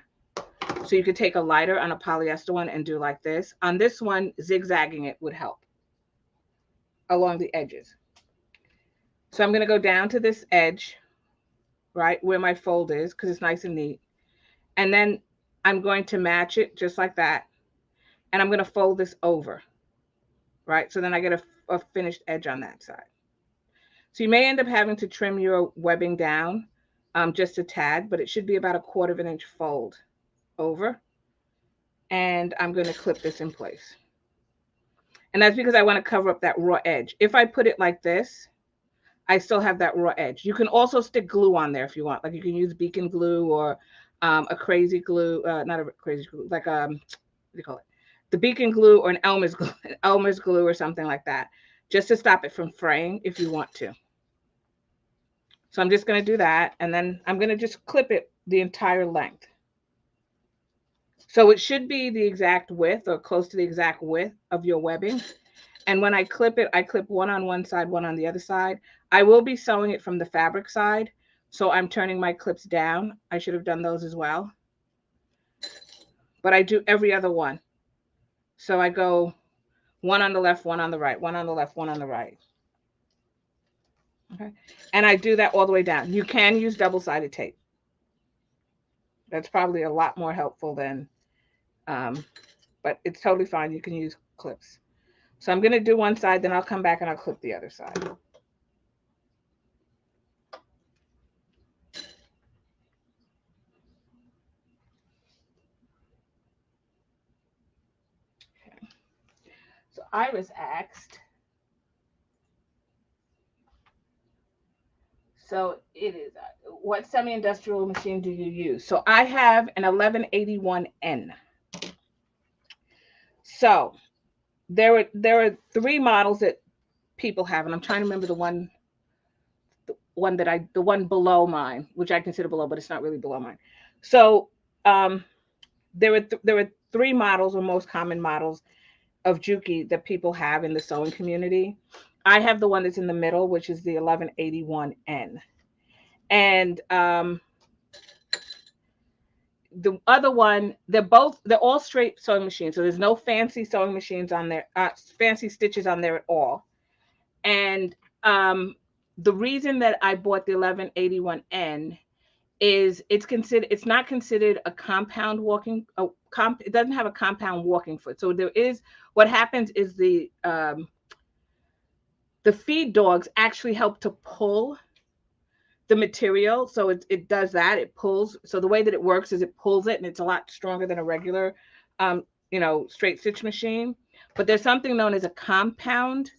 So you could take a lighter on a polyester one and do like this. On this one, zigzagging it would help along the edges. So I'm going to go down to this edge, right where my fold is, because it's nice and neat. And then I'm going to match it just like that. And I'm going to fold this over, right? So then I get a finished edge on that side. So you may end up having to trim your webbing down just a tad, but it should be about a 1/4 of an inch fold over. And I'm going to clip this in place. And that's because I want to cover up that raw edge. If I put it like this, I still have that raw edge. You can also stick glue on there if you want. Like you can use beacon glue or a crazy glue, not a crazy glue, like what do you call it? The beacon glue or an Elmer's glue or something like that, just to stop it from fraying if you want to. So I'm just going to do that, and then I'm going to just clip it the entire length. So it should be the exact width or close to the exact width of your webbing. And when I clip it, I clip one on one side, one on the other side. I will be sewing it from the fabric side, so I'm turning my clips down. I should have done those as well. But I do every other one. So I go one on the left, one on the right, one on the left, one on the right. Okay. And I do that all the way down. You can use double-sided tape. That's probably a lot more helpful than, um, but it's totally fine. You can use clips. So I'm going to do one side, then I'll come back and I'll clip the other side. Okay. So Iris asked, so it is, what semi-industrial machine do you use? So I have an 1181N. So there are three models that people have, and I'm trying to remember the one below mine, which I consider below, but it's not really below mine. So um, there are three models, or most common models, of Juki that people have in the sewing community. I have the one that's in the middle, which is the 1181N, and the other one, they're all straight sewing machines, so there's no fancy sewing machines on there, fancy stitches on there at all. And the reason that I bought the 1181N is it's not considered a compound walking it doesn't have a compound walking foot. So there is, what happens is the feed dogs actually help to pull the material. So it does that, it pulls. So the way that it works is it pulls it, and it's a lot stronger than a regular straight stitch machine. But there's something known as a compound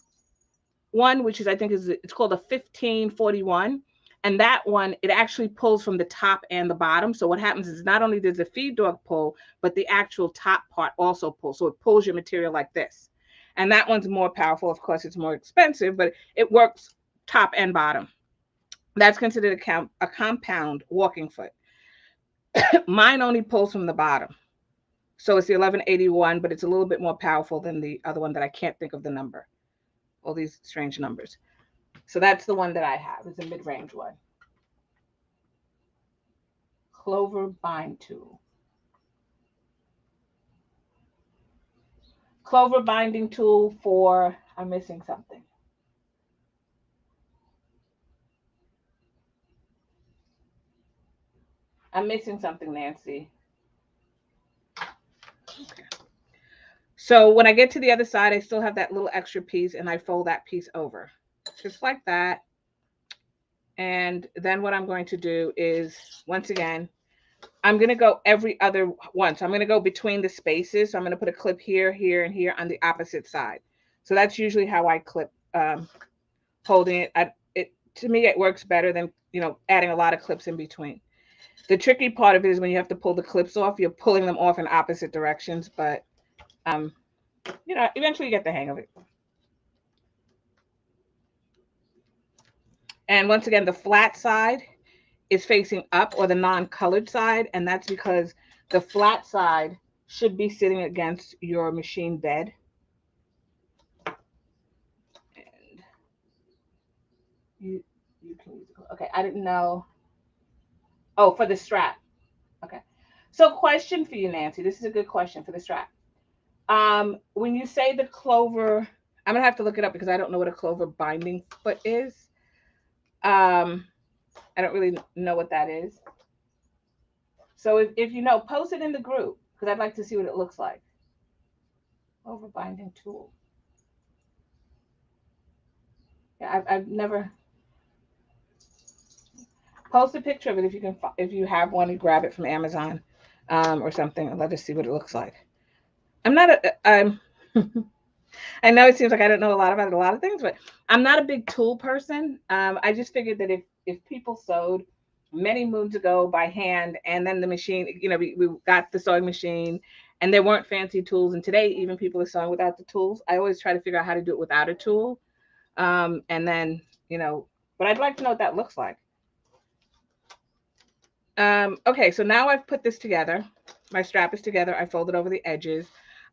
one, which is, I think, it's called a 1541. And that one, it actually pulls from the top and the bottom. So what happens is, not only does the feed dog pull, but the actual top part also pulls. So it pulls your material like this. And that one's more powerful. Of course, it's more expensive, but it works top and bottom. That's considered a compound walking foot. Mine only pulls from the bottom. So it's the 1181, but it's a little bit more powerful than the other one that I can't think of the number. All these strange numbers. So that's the one that I have. It's a mid-range one. Clover bind tool. Clover binding tool for, I'm missing something. I'm missing something, Nancy. Okay. So when I get to the other side, I still have that little extra piece, and I fold that piece over. Just like that. And then what I'm going to do is, once again, I'm going to go every other one. So I'm going to go between the spaces. So I'm going to put a clip here, here, and here on the opposite side. So that's usually how I clip, holding it. To me, it works better than, adding a lot of clips in between. The tricky part of it is when you have to pull the clips off, you're pulling them off in opposite directions, but eventually you get the hang of it. And once again, the flat side is facing up, or the non-colored side, and that's because the flat side should be sitting against your machine bed. And you can use it. Okay, I didn't know. Oh, for the strap. Okay. So question for you, Nancy. This is a good question for the strap. When you say the clover, I'm gonna have to look it up because I don't know what a clover binding foot is. I don't really know what that is. So if you know, post it in the group, because I'd like to see what it looks like. Clover binding tool. Yeah, I've never. Post a picture of it if you can. If you have one, you grab it from Amazon, or something, and let us see what it looks like. I'm not I'm I know it seems like I don't know a lot about a lot of things, but I'm not a big tool person. I just figured that if people sewed many moons ago by hand, and then the machine, we got the sewing machine, and there weren't fancy tools, and today even people are sewing without the tools. I always try to figure out how to do it without a tool, and then but I'd like to know what that looks like. Okay, so now I've put this together. My strap is together. I folded over the edges.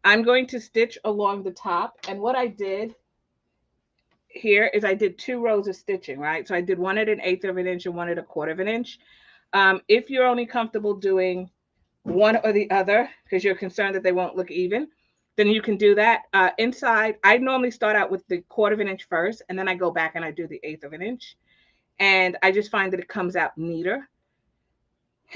I'm going to stitch along the top. And what I did here is I did 2 rows of stitching, right? So I did one at 1/8 of an inch and one at 1/4 of an inch. If you're only comfortable doing one or the other because you're concerned that they won't look even, then you can do that. Inside, I normally start out with the 1/4 of an inch first, and then I go back and I do the 1/8 of an inch. And I just find that it comes out neater.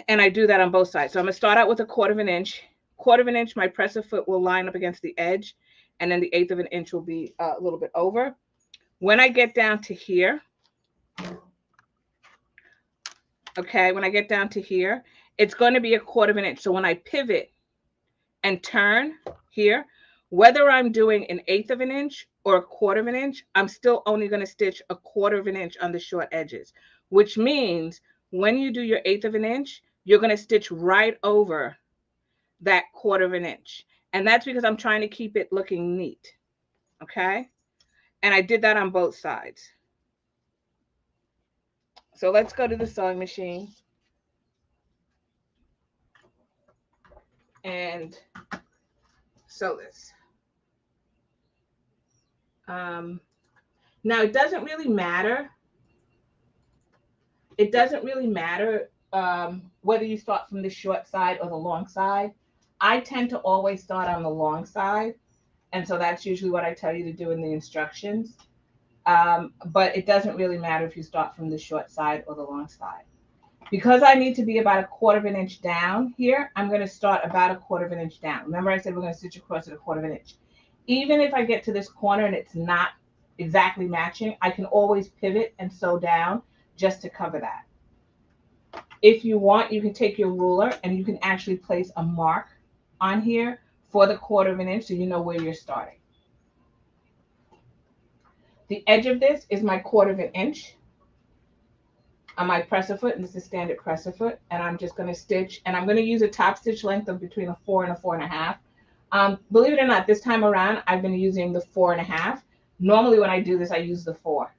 And I do that on both sides. So I'm going to start out with a 1/4 inch. 1/4 inch, my presser foot will line up against the edge, and then the 1/8 of an inch will be a little bit over. When I get down to here, okay, when I get down to here, it's going to be a 1/4 inch. So when I pivot and turn here, whether I'm doing an 1/8 of an inch or a 1/4 inch, I'm still only going to stitch a 1/4 inch on the short edges, which means when you do your 1/8 of an inch, you're going to stitch right over that 1/4 inch. And that's because I'm trying to keep it looking neat. Okay. And I did that on both sides. So let's go to the sewing machine and sew this. Now it doesn't really matter. It doesn't really matter whether you start from the short side or the long side. I tend to always start on the long side. And so that's usually what I tell you to do in the instructions. But it doesn't really matter if you start from the short side or the long side. Because I need to be about a 1/4 inch down here, I'm going to start about a 1/4 inch down. Remember I said we're going to stitch across at a 1/4 inch. Even if I get to this corner and it's not exactly matching, I can always pivot and sew down just to cover that. If you want, you can take your ruler and you can actually place a mark on here for the 1/4 inch so you know where you're starting. The edge of this is my 1/4 inch on my presser foot, and this is standard presser foot, and I'm just going to stitch, and I'm going to use a top stitch length of between a 4 and a 4.5. Believe it or not, this time around I've been using the 4.5. Normally when I do this I use the 4.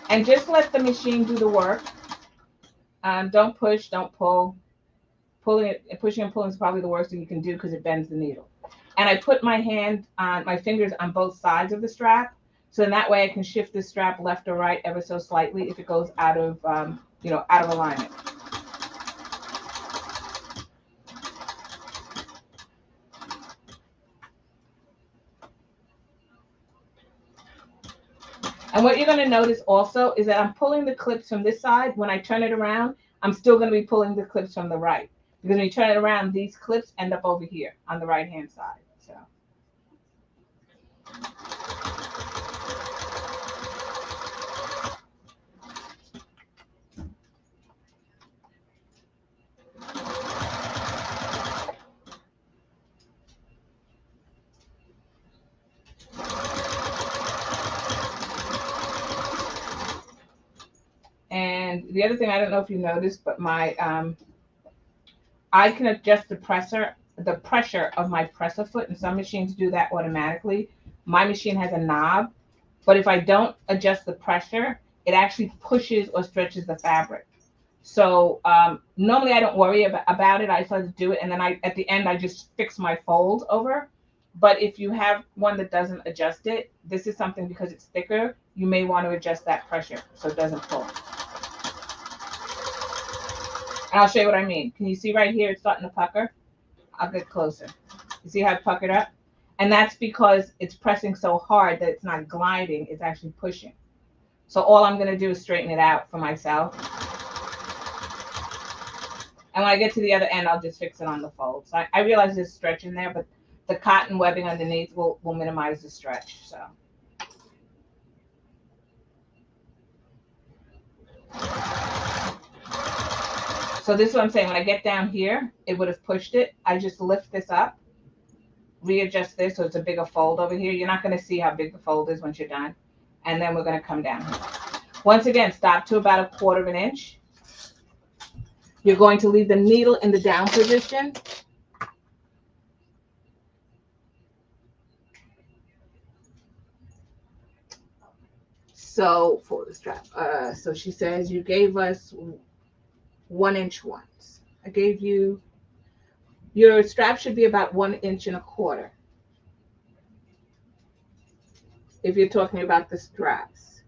And just let the machine do the work. Don't push, don't pull. Pushing and pulling is probably the worst thing you can do because it bends the needle. And I put my fingers on both sides of the strap, so in that way I can shift the strap left or right ever so slightly if it goes out of out of alignment. And what you're going to notice also is that I'm pulling the clips from this side. When I turn it around, I'm still going to be pulling the clips from the right. Because when you turn it around, these clips end up over here on the right-hand side. So. And the other thing, I don't know if you noticed, but I can adjust the pressure of my presser foot, and some machines do that automatically. My machine has a knob, but if I don't adjust the pressure, it actually pushes or stretches the fabric. So normally I don't worry about it. I start to do it, and then at the end I just fix my fold over. But if you have one that doesn't adjust it, this is something because it's thicker, you may want to adjust that pressure so it doesn't pull. And I'll show you what I mean. Can you see right here? It's starting to pucker. I'll get closer. You see how it puckered up? And that's because it's pressing so hard that it's not gliding. It's actually pushing. So all I'm going to do is straighten it out for myself. And when I get to the other end, I'll just fix it on the fold. So I realize there's stretch in there, but the cotton webbing underneath will minimize the stretch. So this is what I'm saying. When I get down here, it would have pushed it. I just lift this up, readjust this so it's a bigger fold over here. You're not going to see how big the fold is once you're done. And then we're going to come down here. Once again, stop to about a 1/4 inch. You're going to leave the needle in the down position. So for the strap, so she says you gave us 1 inch ones. I gave you, your strap should be about 1 1/4 inches. If you're talking about the straps.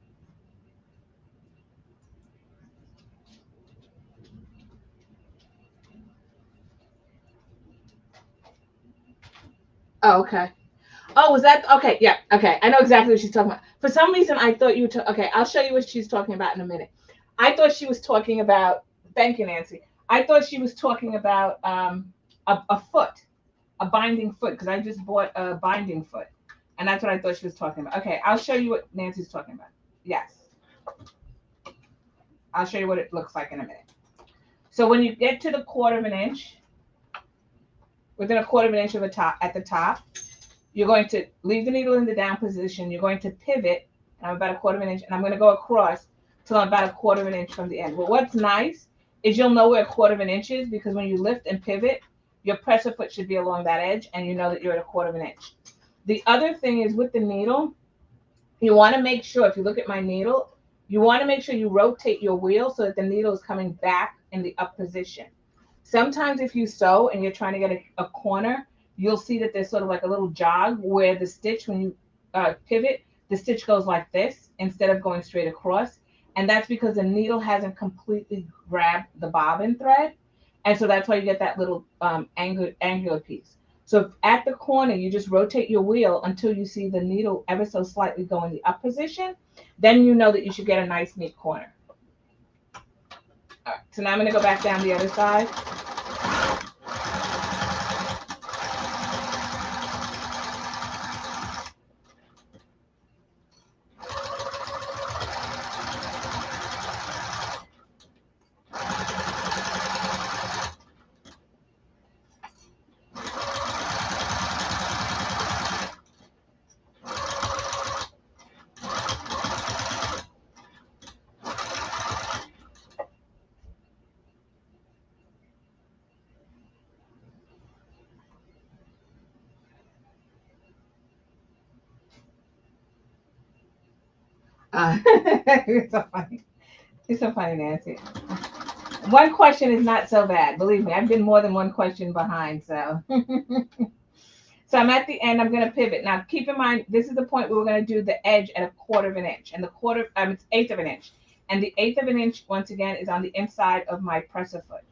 Oh, okay. Oh, was that okay? Yeah, okay. I know exactly what she's talking about. For some reason, I thought you were. Okay, I'll show you what she's talking about in a minute. I thought she was talking about. Thank you, Nancy. I thought she was talking about a foot, a binding foot, because I just bought a binding foot, and that's what I thought she was talking about. Okay, I'll show you what Nancy's talking about. Yes, I'll show you what it looks like in a minute. So when you get to the quarter of an inch, within a quarter of an inch of the top at the top, you're going to leave the needle in the down position. You're going to pivot, and I'm about a quarter of an inch, and I'm going to go across till I'm about a quarter of an inch from the end. But what's nice is you'll know where a quarter of an inch is because when you lift and pivot, your presser foot should be along that edge, and you know that you're at a quarter of an inch. The other thing is with the needle, you want to make sure, if you look at my needle, you want to make sure you rotate your wheel so that the needle is coming back in the up position. Sometimes if you sew and you're trying to get a corner, you'll see that there's sort of like a little jog where the stitch, when you pivot, the stitch goes like this instead of going straight across. And that's because the needle hasn't completely grabbed the bobbin thread. And so that's why you get that little angular piece. So at the corner, you just rotate your wheel until you see the needle ever so slightly go in the up position. Then you know that you should get a nice neat corner. All right, so now I'm going to go back down the other side. You're so funny. You're so funny, Nancy. One question is not so bad. Believe me, I've been more than one question behind. So, so I'm at the end. I'm going to pivot. Now, keep in mind, this is the point where we're going to do the edge at a quarter of an inch, and the quarter, it's eighth of an inch, and the eighth of an inch once again is on the inside of my presser foot.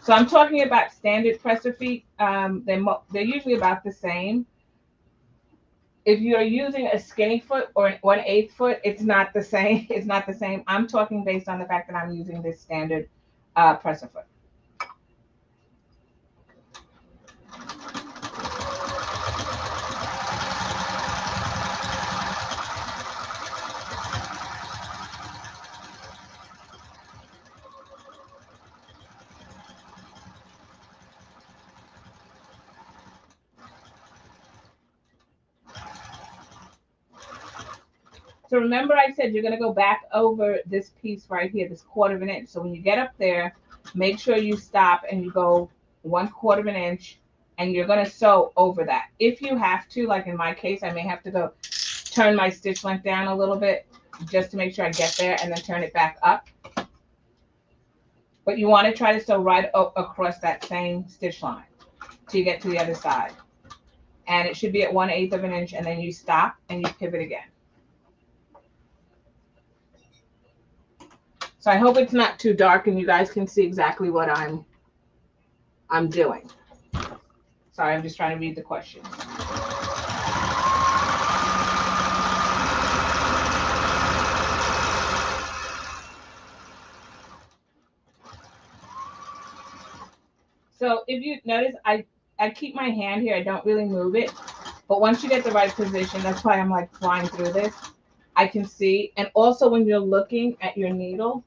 So I'm talking about standard presser feet. They're usually about the same. If you're using a skinny foot or an 1/8 foot, it's not the same. It's not the same. I'm talking based on the fact that I'm using this standard presser foot. So remember I said you're going to go back over this piece right here, this quarter of an inch. So when you get up there, make sure you stop and you go 1/4 of an inch and you're going to sew over that. If you have to, like in my case, I may have to go turn my stitch length down a little bit just to make sure I get there and then turn it back up. But you want to try to sew right across that same stitch line till you get to the other side. And it should be at 1/8 of an inch, and then you stop and you pivot again. So I hope it's not too dark and you guys can see exactly what I'm doing. Sorry, I'm just trying to read the questions. So if you notice, I keep my hand here. I don't really move it. But once you get the right position, that's why I'm like flying through this. I can see. And also when you're looking at your needle,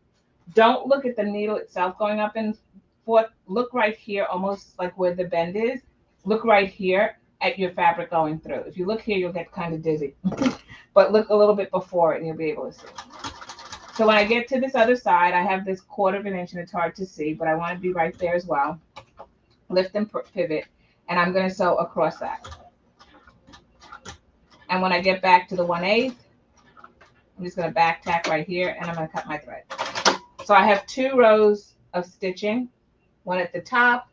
don't look at the needle itself going up and forth. Look right here, almost like where the bend is. Look right here at your fabric going through. If you look here, you'll get kind of dizzy. But look a little bit before it and you'll be able to see. So when I get to this other side, I have this 1/4 of an inch and it's hard to see, but I want to be right there as well. Lift and pivot, and I'm going to sew across that. And when I get back to the 1/8, I'm just going to back tack right here and I'm going to cut my thread. So I have 2 rows of stitching, one at the top.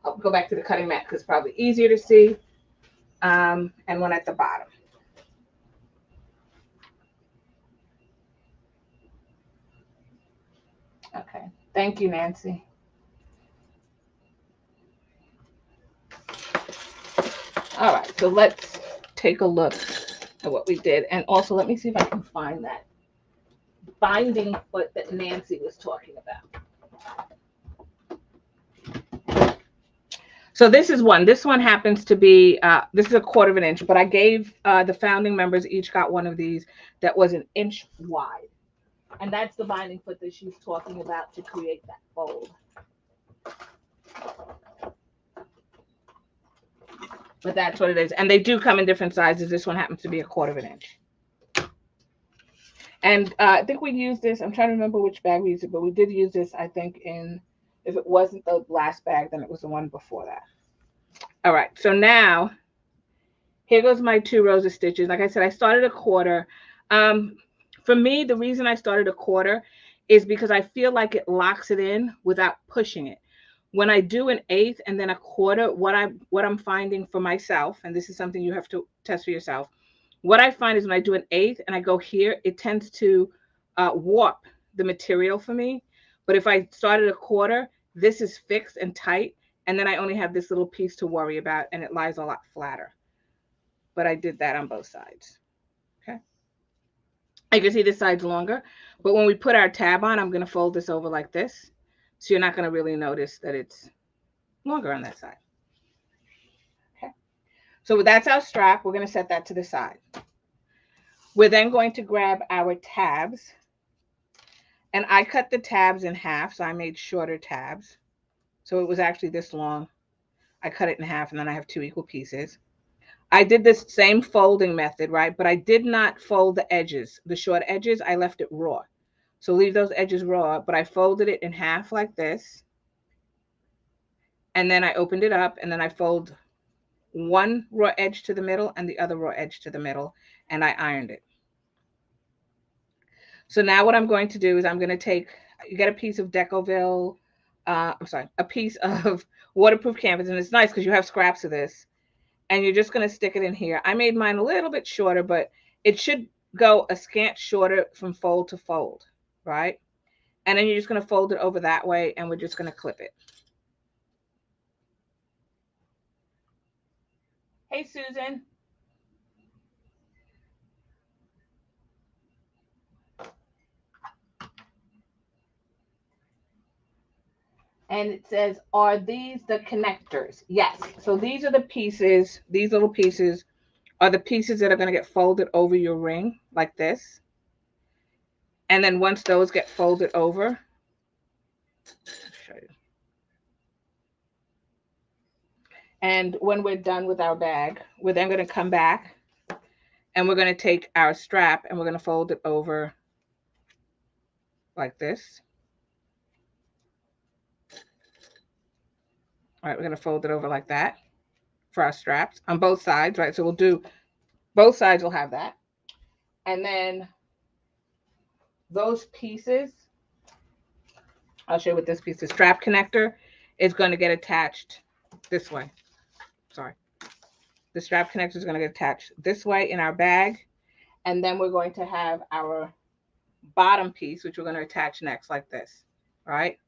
I'll go back to the cutting mat because it's probably easier to see, and one at the bottom. Okay, thank you, Nancy. All right, so let's take a look at what we did. And also, let me see if I can find that binding foot that Nancy was talking about. So this is one. This one happens to be, this is a 1/4 inch, but I gave the founding members each got one of these that was 1 inch wide. And that's the binding foot that she's talking about to create that fold. But that's what it is. And they do come in different sizes. This one happens to be a 1/4 inch. And I think we used this. I'm trying to remember which bag we used it, but we did use this, I think, in, if it wasn't the last bag, then it was the one before that. All right. So now here goes my 2 rows of stitches. Like I said, I started a 1/4. For me, the reason I started a 1/4 is because I feel like it locks it in without pushing it. When I do 1/8 and then a 1/4, what I'm finding for myself, and this is something you have to test for yourself, what I find is when I do 1/8 and I go here, it tends to warp the material for me. But if I started a 1/4, this is fixed and tight, and then I only have this little piece to worry about, and it lies a lot flatter. But I did that on both sides. Okay. You can see this side's longer, but when we put our tab on, I'm going to fold this over like this. So you're not going to really notice that it's longer on that side. Okay. So that's our strap. We're going to set that to the side. We're then going to grab our tabs. And I cut the tabs in half, so I made shorter tabs. So it was actually this long. I cut it in half, and then I have 2 equal pieces. I did this same folding method, right? But I did not fold the edges. The short edges, I left it raw. So leave those edges raw, but I folded it in half like this. And then I opened it up, and then I fold one raw edge to the middle and the other raw edge to the middle, and I ironed it. So now what I'm going to do is I'm going to take, you get a piece of Decoville, a piece of waterproof canvas, and it's nice because you have scraps of this, and you're just going to stick it in here. I made mine a little bit shorter, but it should go a scant shorter from fold to fold, right? And then you're just going to fold it over that way, and we're just going to clip it. Hey, Susan. And it says, are these the connectors? Yes. So these are the pieces, these little pieces are the pieces that are going to get folded over your ring like this. And then once those get folded over, I'll show you. And when we're done with our bag, we're then going to come back and we're going to take our strap and we're going to fold it over like this. All right, we're going to fold it over like that for our straps on both sides, right? So we'll do, both sides will have that. And then those pieces, I'll show you what this piece, the strap connector is going to get attached this way. Sorry. The strap connector is going to get attached this way in our bag. And then we're going to have our bottom piece, which we're going to attach next like this, right?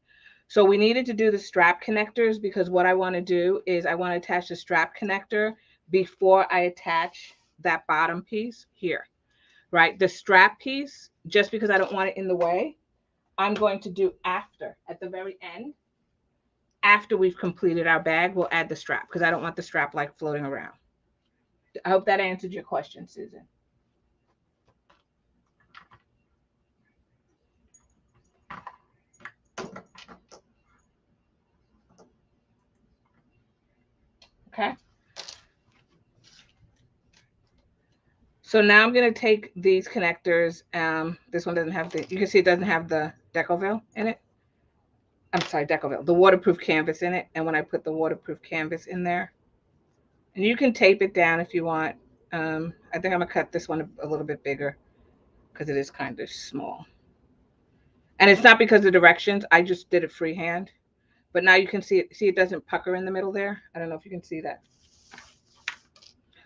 So we needed to do the strap connectors because what I want to do is I want to attach the strap connector before I attach that bottom piece here, right? The strap piece, just because I don't want it in the way, I'm going to do after, at the very end. After we've completed our bag, we'll add the strap because I don't want the strap like floating around. I hope that answered your question, Susan. Okay. So now I'm going to take these connectors. This one doesn't have the, you can see it doesn't have the Decoville in it. I'm sorry, Decoville, the waterproof canvas in it. And when I put the waterproof canvas in there, and you can tape it down if you want. I think I'm going to cut this one a little bit bigger because it is kind of small. And it's not because of the directions. I just did it freehand. But now you can see it. See, it doesn't pucker in the middle there. I don't know if you can see that.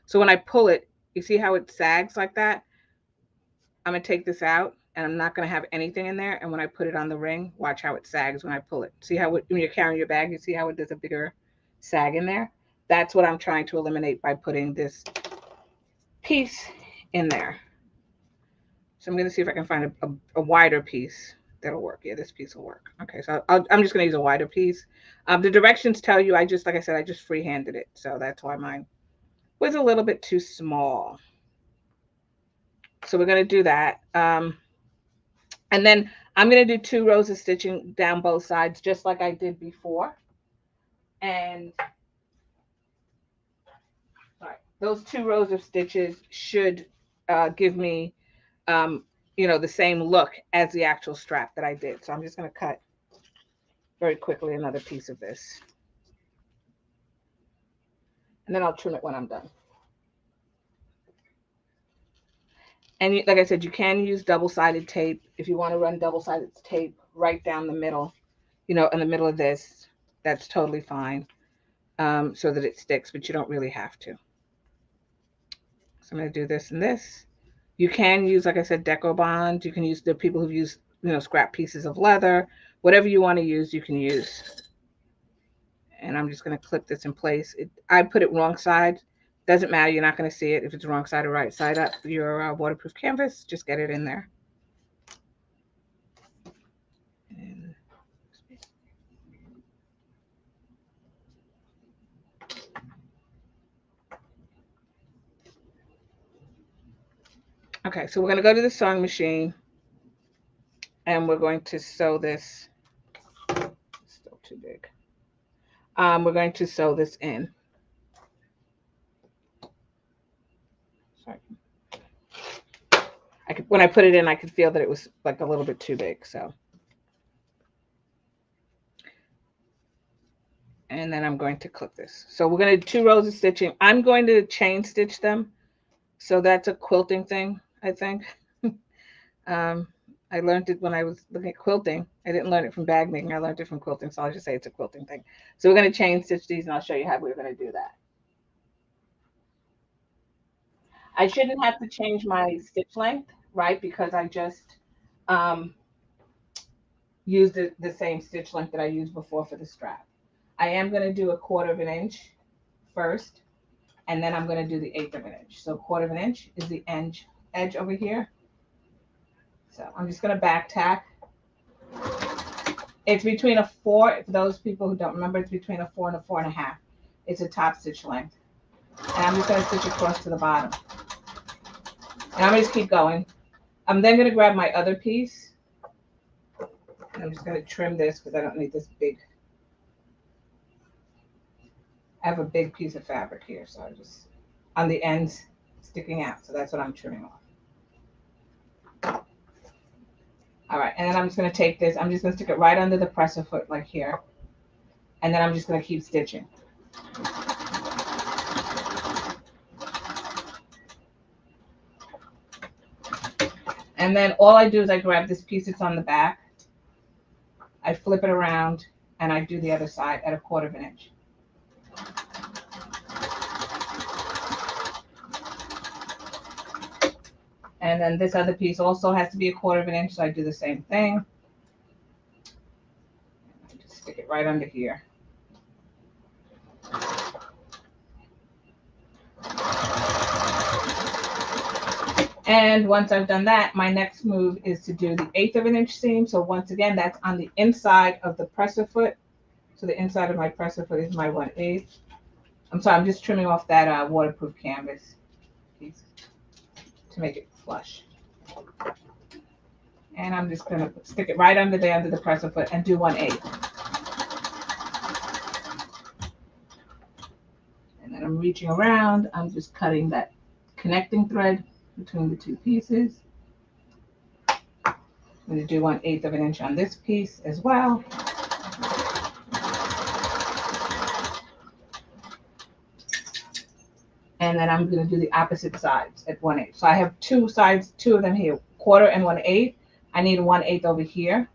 So when I pull it, you see how it sags like that? I'm going to take this out, and I'm not going to have anything in there. And when I put it on the ring, watch how it sags when I pull it. See how when you're carrying your bag, you see how it does a bigger sag in there? That's what I'm trying to eliminate by putting this piece in there. So I'm going to see if I can find a wider piece that'll work. Yeah, this piece will work. Okay, so I'm just going to use a wider piece. The directions tell you, like I said, I just freehanded it. So that's why mine was a little bit too small. So we're going to do that. And then I'm going to do 2 rows of stitching down both sides, just like I did before. And those 2 rows of stitches should give me, the same look as the actual strap that I did. So I'm just going to cut very quickly another piece of this. And then I'll trim it when I'm done. And like I said, you can use double-sided tape. If you want to run double-sided tape right down the middle, in the middle of this, that's totally fine, so that it sticks, but you don't really have to. So I'm going to do this and this. You can use, like I said, Deco Bond. You can use the people who've used, scrap pieces of leather. Whatever you want to use, you can use. And I'm just going to clip this in place. I put it wrong side. Doesn't matter. You're not going to see it if it's wrong side or right side up. Your waterproof canvas, just get it in there. And okay, so we're going to go to the sewing machine and we're going to sew this. Still too big. We're going to sew this in. Sorry. When I put it in, I could feel that it was like a little bit too big. So, and then I'm going to clip this. So we're going to do 2 rows of stitching. I'm going to chain stitch them. So that's a quilting thing, I think. I learned it when I was looking at quilting. I didn't learn it from bag making. I learned it from quilting. So I'll just say it's a quilting thing. So we're going to chain stitch these and I'll show you how we're going to do that. I shouldn't have to change my stitch length, right? Because I just used the same stitch length that I used before for the strap. I am going to do 1/4 inch first, and then I'm going to do the 1/8 inch. So 1/4 inch is the edge over here. So I'm just going to back tack. It's between a 4, for those people who don't remember, it's between a 4 and a 4.5. It's a top stitch length. And I'm just going to stitch across to the bottom. And I'm going to just keep going. I'm then going to grab my other piece. And I'm just going to trim this because I don't need this big. I have a big piece of fabric here, so I just, on the ends sticking out. So that's what I'm trimming off. All right, and then I'm just going to take this. I'm just going to stick it right under the presser foot like here. And then I'm just going to keep stitching. And then all I do is I grab this piece that's on the back. I flip it around and I do the other side at 1/4 inch. And then this other piece also has to be 1/4 inch, so I do the same thing. I just stick it right under here. And once I've done that, my next move is to do the 1/8 inch seam. So once again, that's on the inside of the presser foot. So the inside of my presser foot is my 1/8. I'm sorry, I'm just trimming off that waterproof canvas piece to make it flush. And I'm just going to stick it right under there under the presser foot and do 1/8. And then I'm reaching around. I'm just cutting that connecting thread between the 2 pieces. I'm going to do 1/8 inch on this piece as well. And then I'm going to do the opposite sides at 1/8. So I have 2 sides, 2 of them here, 1/4 and 1/8. I need 1/8 over here.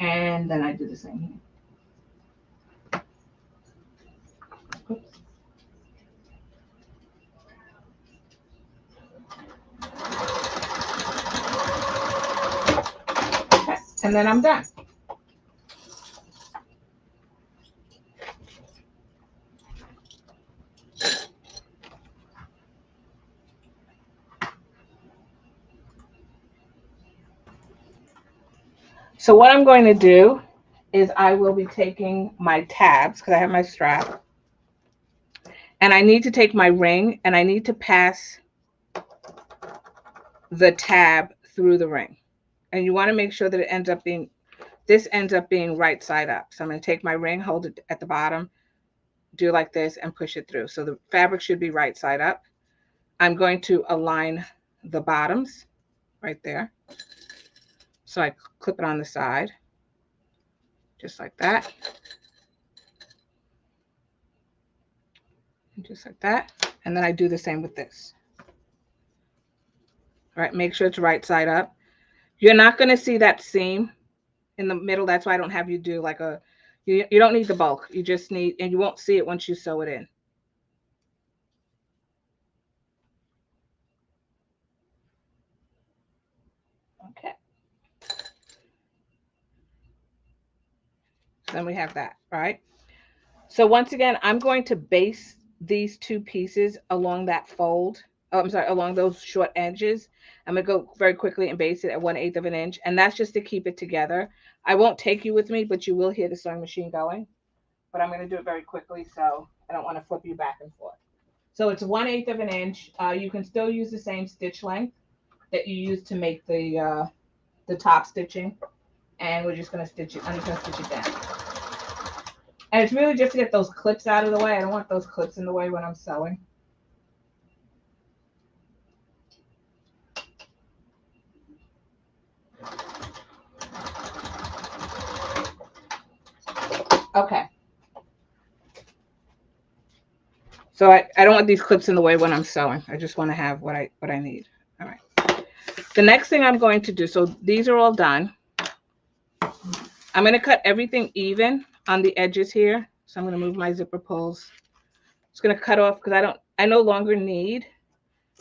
And then I do the same here. Oops. Okay. And then I'm done. So what I'm going to do is I will be taking my tabs because I have my strap, and I need to take my ring and I need to pass the tab through the ring. And you want to make sure that it ends up being, this ends up being right side up. So I'm going to take my ring, hold it at the bottom, do like this and push it through. So the fabric should be right side up. I'm going to align the bottoms right there. So I clip it on the side, just like that. Just like that. And then I do the same with this. All right, make sure it's right side up. You're not going to see that seam in the middle. That's why I don't have you do like a, you don't need the bulk. You just need, and you won't see it once you sew it in. Okay. So then we have that, right? So once again, I'm going to base these two pieces along that fold. Oh, I'm sorry, along those short edges. I'm going to go very quickly and base it at 1/8 of an inch. And that's just to keep it together. I won't take you with me, but you will hear the sewing machine going. But I'm going to do it very quickly, so I don't want to flip you back and forth. So it's 1/8 of an inch. You can still use the same stitch length that you used to make the top stitching. And we're just going to stitch it. I'm just going to stitch it down. And it's really just to get those clips out of the way. I don't want those clips in the way when I'm sewing. Okay. So I don't want these clips in the way when I'm sewing. I just want to have what I need. All right. The next thing I'm going to do, so these are all done. I'm going to cut everything even on the edges here. So I'm going to move my zipper pulls. Just going to cut off because I no longer need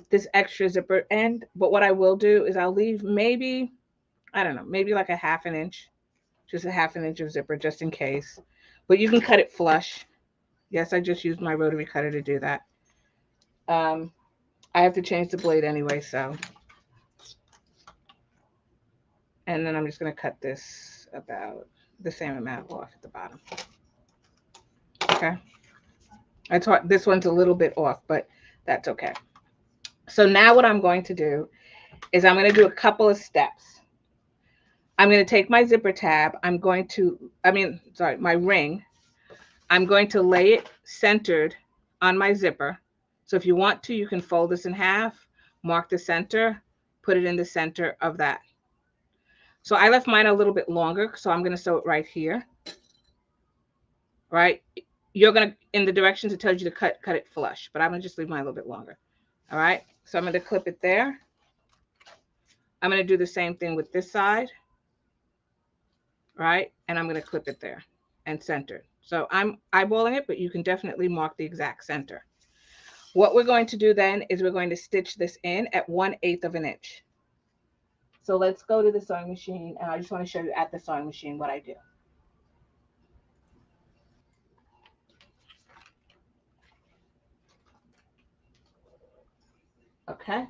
this extra zipper end. But what I will do is I'll leave maybe, I don't know, maybe like a 1/2 inch, just a 1/2 inch of zipper just in case. But you can cut it flush. Yes, I just used my rotary cutter to do that. I have to change the blade anyway, so. And then I'm just going to cut this about the same amount off at the bottom. Okay. I thought this one's a little bit off, but that's okay. So now what I'm going to do is I'm going to do a couple of steps. I'm going to take my zipper tab. My ring. I'm going to lay it centered on my zipper. So if you want to, you can fold this in half, mark the center, put it in the center of that. So I left mine a little bit longer, so I'm going to sew it right here. Right? You're going to, in the directions it tells you to cut it flush, but I'm going to just leave mine a little bit longer. All right? So I'm going to clip it there. I'm going to do the same thing with this side. Right? And I'm going to clip it there and center it. So I'm eyeballing it, but you can definitely mark the exact center. What we're going to do then is we're going to stitch this in at 1/8 of an inch. So let's go to the sewing machine, and I just want to show you at the sewing machine what I do. Okay.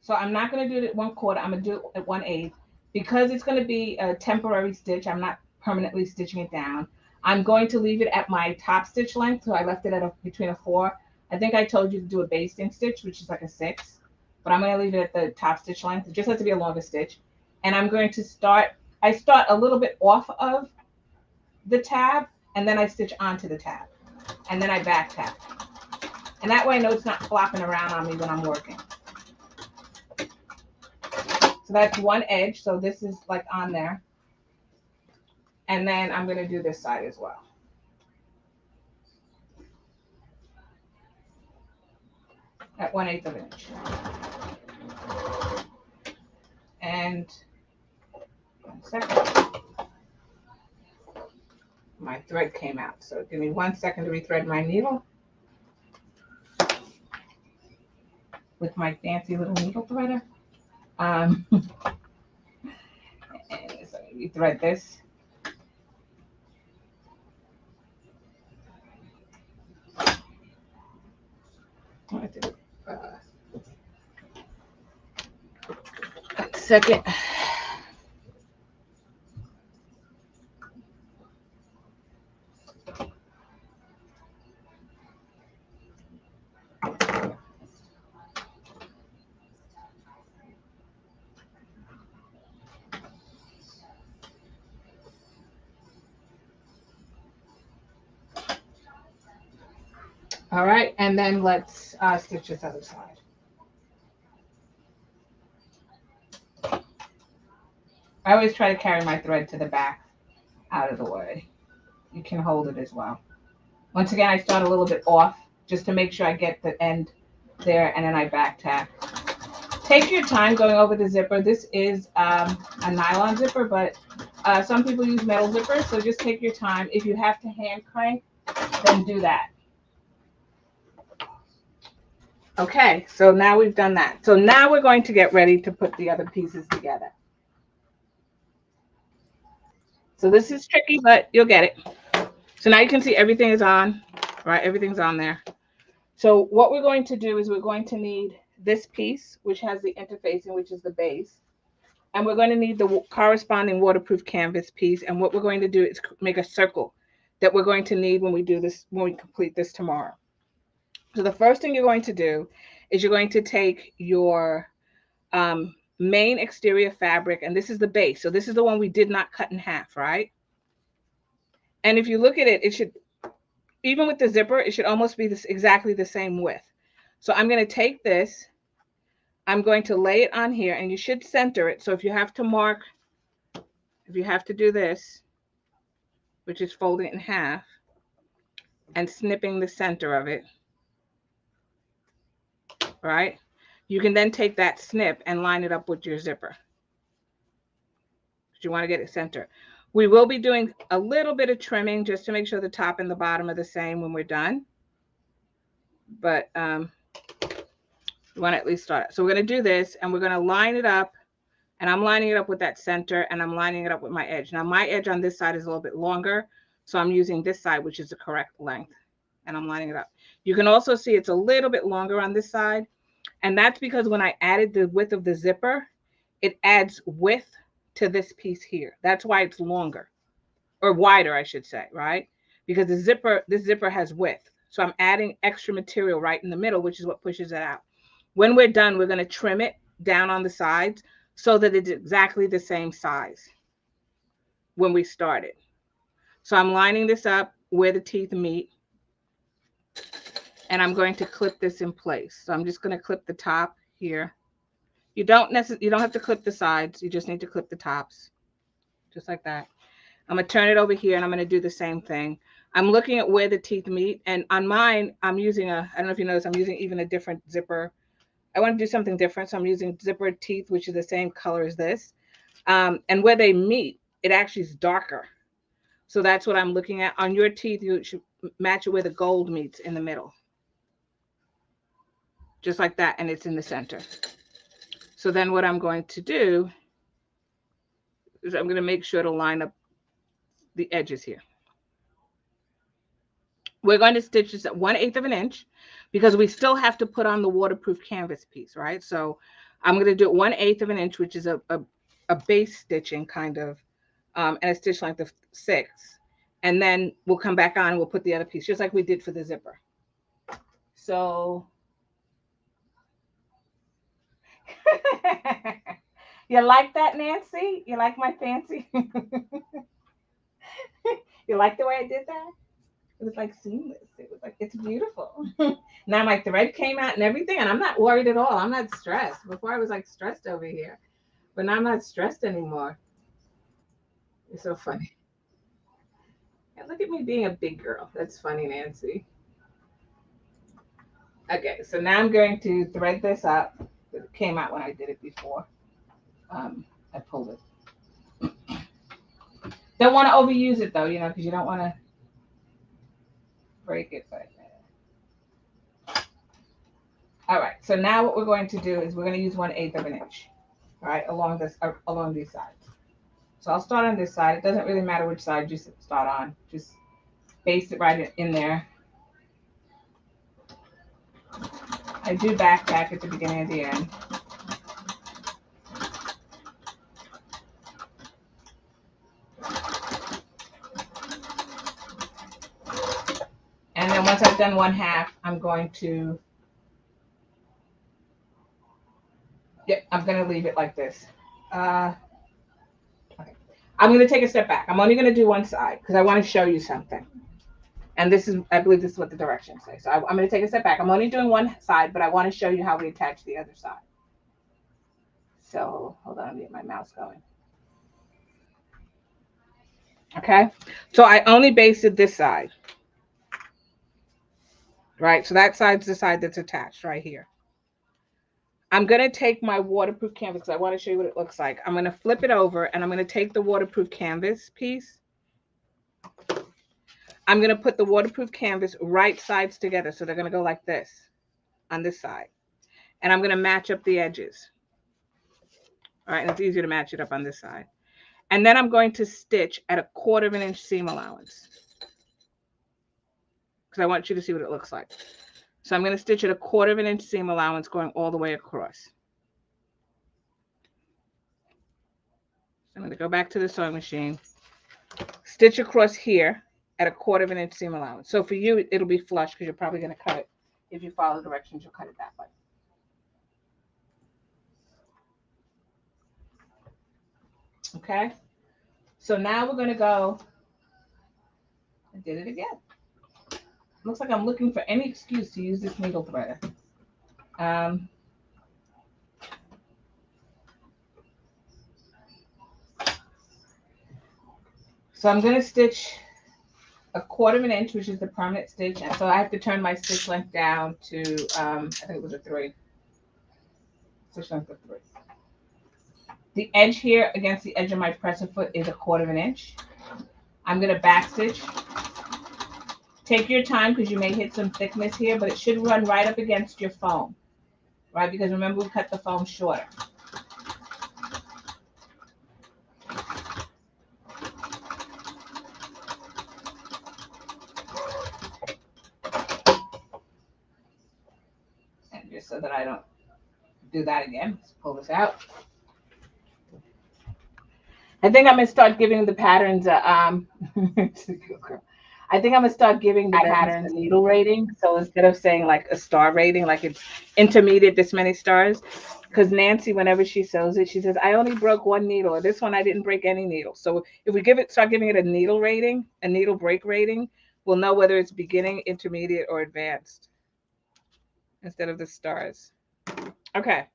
So I'm not going to do it at 1/4. I'm going to do it at 1/8 because it's going to be a temporary stitch. I'm not permanently stitching it down. I'm going to leave it at my top stitch length. So I left it at between a 4. I think I told you to do a basting stitch, which is like a 6, but I'm going to leave it at the top stitch length. It just has to be a longer stitch. And I'm going to start a little bit off of the tab, and then I stitch onto the tab, and then I back tab. And that way I know it's not flopping around on me when I'm working. So that's one edge. So this is like on there. And then I'm going to do this side as well. At 1/8 of an inch. And 1 second. My thread came out. So give me 1 second to rethread my needle with my fancy little needle threader. And so you thread this. Second. All right, and then let's stitch this other side. I always try to carry my thread to the back out of the way. You can hold it as well. Once again, I start a little bit off just to make sure I get the end there, and then I back tack. Take your time going over the zipper. This is a nylon zipper, but some people use metal zippers, so just take your time. If you have to hand crank, then do that. Okay, so now we've done that. So now we're going to get ready to put the other pieces together. So this is tricky, but you'll get it. So now you can see everything is on, right? Everything's on there. So what we're going to do is we're going to need this piece, which has the interfacing, which is the base. And we're going to need the corresponding waterproof canvas piece. And what we're going to do is make a circle that we're going to need when we do this, when we complete this tomorrow. So the first thing you're going to do is you're going to take your main exterior fabric, and this is the base. So this is the one we did not cut in half, right? And if you look at it, it should, even with the zipper, it should almost be this exactly the same width. So I'm going to take this, I'm going to lay it on here, and you should center it. So if you have to mark, if you have to do this, which is folding it in half and snipping the center of it, right? You can then take that snip and line it up with your zipper. You want to get it centered. We will be doing a little bit of trimming just to make sure the top and the bottom are the same when we're done. But we want to at least start. So we're going to do this, and we're going to line it up. And I'm lining it up with that center, and I'm lining it up with my edge. Now my edge on this side is a little bit longer, so I'm using this side, which is the correct length, and I'm lining it up. You can also see it's a little bit longer on this side, and that's because when I added the width of the zipper, it adds width to this piece here. That's why it's longer, or wider, I should say, right? Because this zipper has width. So I'm adding extra material right in the middle, which is what pushes it out. When we're done, we're going to trim it down on the sides so that it's exactly the same size when we started. So I'm lining this up where the teeth meet, and I'm going to clip this in place. So I'm just going to clip the top here. You don't have to clip the sides. You just need to clip the tops, just like that. I'm going to turn it over here, and I'm going to do the same thing. I'm looking at where the teeth meet, and on mine, I'm using I don't know if you notice, I'm using even a different zipper. I want to do something different, so I'm using zipper teeth, which is the same color as this. And where they meet, it actually is darker. So that's what I'm looking at. On your teeth, you should match it where the gold meets in the middle. Just like that, and it's in the center. So then what I'm going to do is I'm going to make sure to line up the edges here. We're going to stitch this at 1/8 of an inch because we still have to put on the waterproof canvas piece, right? So I'm going to do it 1/8 of an inch, which is a base stitching kind of, and a stitch length of 6. And then we'll come back on and we'll put the other piece, just like we did for the zipper. So you like that, Nancy? You like my fancy? You like the way I did that? It was like seamless. It was like, it's beautiful. Now my thread came out and everything, and I'm not worried at all. I'm not stressed. Before I was like stressed over here, but now I'm not stressed anymore. It's so funny. And look at me being a big girl. That's funny, Nancy. Okay, so now I'm going to thread this up. It came out when I did it before. I pulled it. Don't want to overuse it though, because you don't want to break it. But all right, so now what we're going to do is we're going to use 1/8 of an inch, all right, along these sides. So I'll start on this side. It doesn't really matter which side you start on. Just baste it right in there. I do back tack at the beginning and the end. And then once I've done 1/2, I'm going to, I'm going to leave it like this. Okay. I'm going to take a step back. I'm only going to do one side because I want to show you something. And this is, I believe this is what the directions say. So I'm going to take a step back. I'm only doing one side, but I want to show you how we attach the other side. So hold on, let me get my mouse going. Okay, so I only basted this side, right? So that side's the side that's attached right here. I'm going to take my waterproof canvas because I want to show you what it looks like. I'm going to flip it over and I'm going to take the waterproof canvas piece. I'm going to put the waterproof canvas right sides together. So they're going to go like this on this side. And I'm going to match up the edges. All right, and it's easier to match it up on this side. And then I'm going to stitch at 1/4 of an inch seam allowance because I want you to see what it looks like. So I'm going to stitch at 1/4 of an inch seam allowance going all the way across. I'm going to go back to the sewing machine, stitch across here at 1/4 of an inch seam allowance. So for you, it'll be flush because you're probably going to cut it. If you follow the directions, you'll cut it that way. Okay. So now we're going to go. I did it again. Looks like I'm looking for any excuse to use this needle threader. So I'm going to stitch 1/4 of an inch, which is the permanent stitch. And so I have to turn my stitch length down to, I think it was a 3. Stitch length of 3. The edge here against the edge of my presser foot is 1/4 of an inch. I'm going to back stitch. Take your time because you may hit some thickness here, but it should run right up against your foam, right? Because remember, we cut the foam shorter. And just so that I don't do that again, let's pull this out. I think I'm going to start giving the patterns I think I'm going to start giving the patterns a needle rating. So instead of saying like a star rating, like it's intermediate, this many stars, because Nancy, whenever she sews it, she says, I only broke 1 needle, or this one I didn't break any needle. So if we start giving it a needle rating, a needle break rating, we'll know whether it's beginning, intermediate, or advanced instead of the stars. Okay.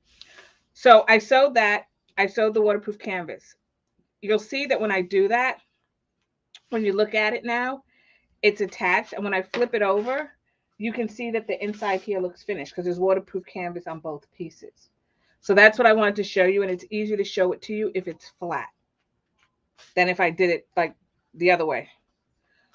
So I sewed the waterproof canvas. You'll see that when I do that, when you look at it now, it's attached. And when I flip it over, you can see that the inside here looks finished because there's waterproof canvas on both pieces. So that's what I wanted to show you. And it's easier to show it to you if it's flat than if I did it like the other way.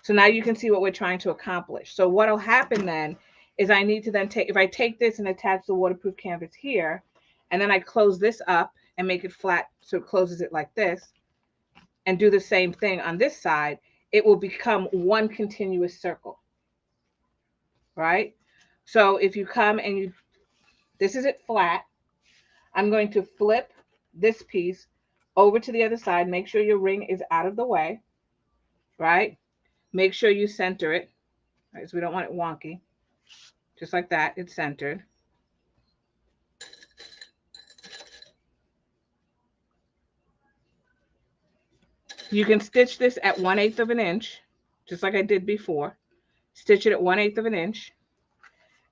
So now you can see what we're trying to accomplish. So what'll happen then is I need to then if I take this and attach the waterproof canvas here, and then I close this up and make it flat so it closes it like this, and do the same thing on this side, it will become one continuous circle, right? So if you come and this is it flat, I'm going to flip this piece over to the other side. Make sure your ring is out of the way, right? Make sure you center it, right? So we don't want it wonky. Just like that, it's centered. You can stitch this at 1/8 of an inch, just like I did before. Stitch it at 1/8 of an inch.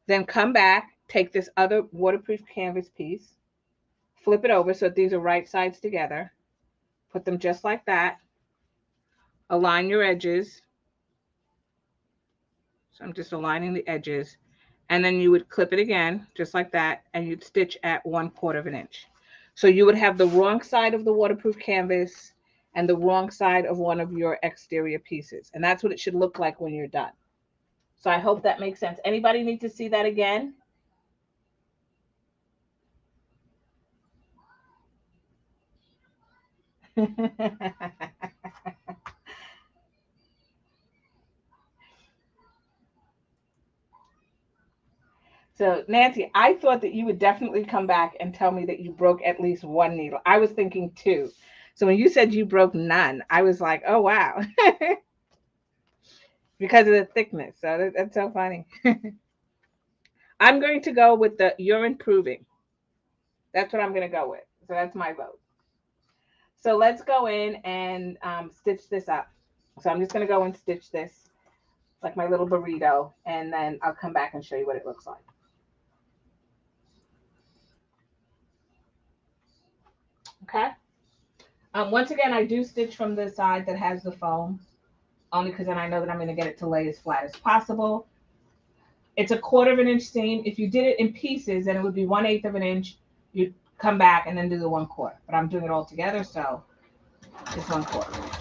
Then come back, take this other waterproof canvas piece, flip it over so that these are right sides together. Put them just like that. Align your edges. So I'm just aligning the edges. And then you would clip it again, just like that, and you'd stitch at 1/4 of an inch. So you would have the wrong side of the waterproof canvas and the wrong side of one of your exterior pieces. And that's what it should look like when you're done. So I hope that makes sense. Anybody need to see that again? So Nancy, I thought that you would definitely come back and tell me that you broke at least 1 needle. I was thinking 2. So when you said you broke none, I was like, oh, wow. Because of the thickness. So that's so funny. I'm going to go with the you're improving. That's what I'm going to go with. So that's my vote. So let's go in and stitch this up. So I'm just going to go and stitch this. It's like my little burrito. And then I'll come back and show you what it looks like. Okay. Once again, I do stitch from the side that has the foam, only because then I know that I'm going to get it to lay as flat as possible. It's a 1/4 of an inch seam. If you did it in pieces, then it would be 1/8 of an inch. You'd come back and then do the 1/4. But I'm doing it all together, so it's 1/4 of an inch.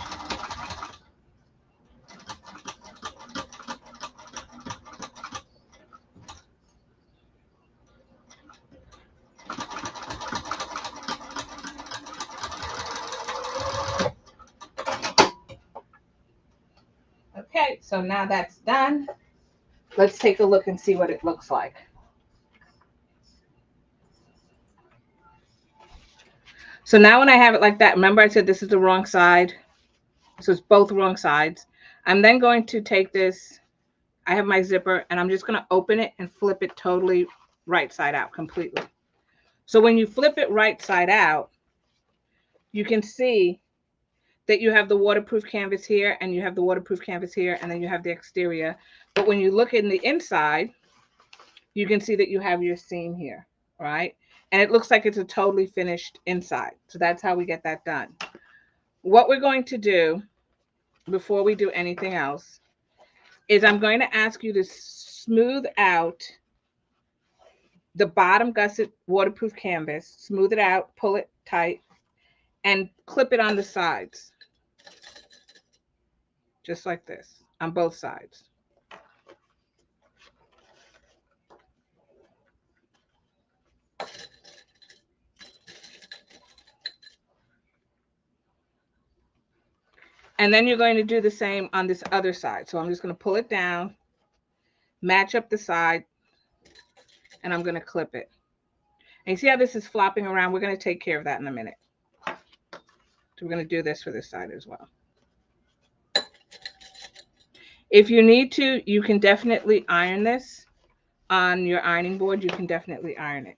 Okay, so now that's done. Let's take a look and see what it looks like. So now when I have it like that, remember I said this is the wrong side. So it's both wrong sides. I'm then going to take this, I have my zipper, and I'm just going to open it and flip it totally right side out completely. So when you flip it right side out, you can see that you have the waterproof canvas here and you have the waterproof canvas here and then you have the exterior. But when you look in the inside, you can see that you have your seam here, right? And it looks like it's a totally finished inside. So that's how we get that done. What we're going to do before we do anything else is I'm going to ask you to smooth out the bottom gusset waterproof canvas, smooth it out, pull it tight, and clip it on the sides, just like this, on both sides. And then you're going to do the same on this other side. So I'm just going to pull it down, match up the side, and I'm going to clip it. And you see how this is flopping around? We're going to take care of that in a minute. So we're going to do this for this side as well. If you need to, you can definitely iron this on your ironing board. You can definitely iron it.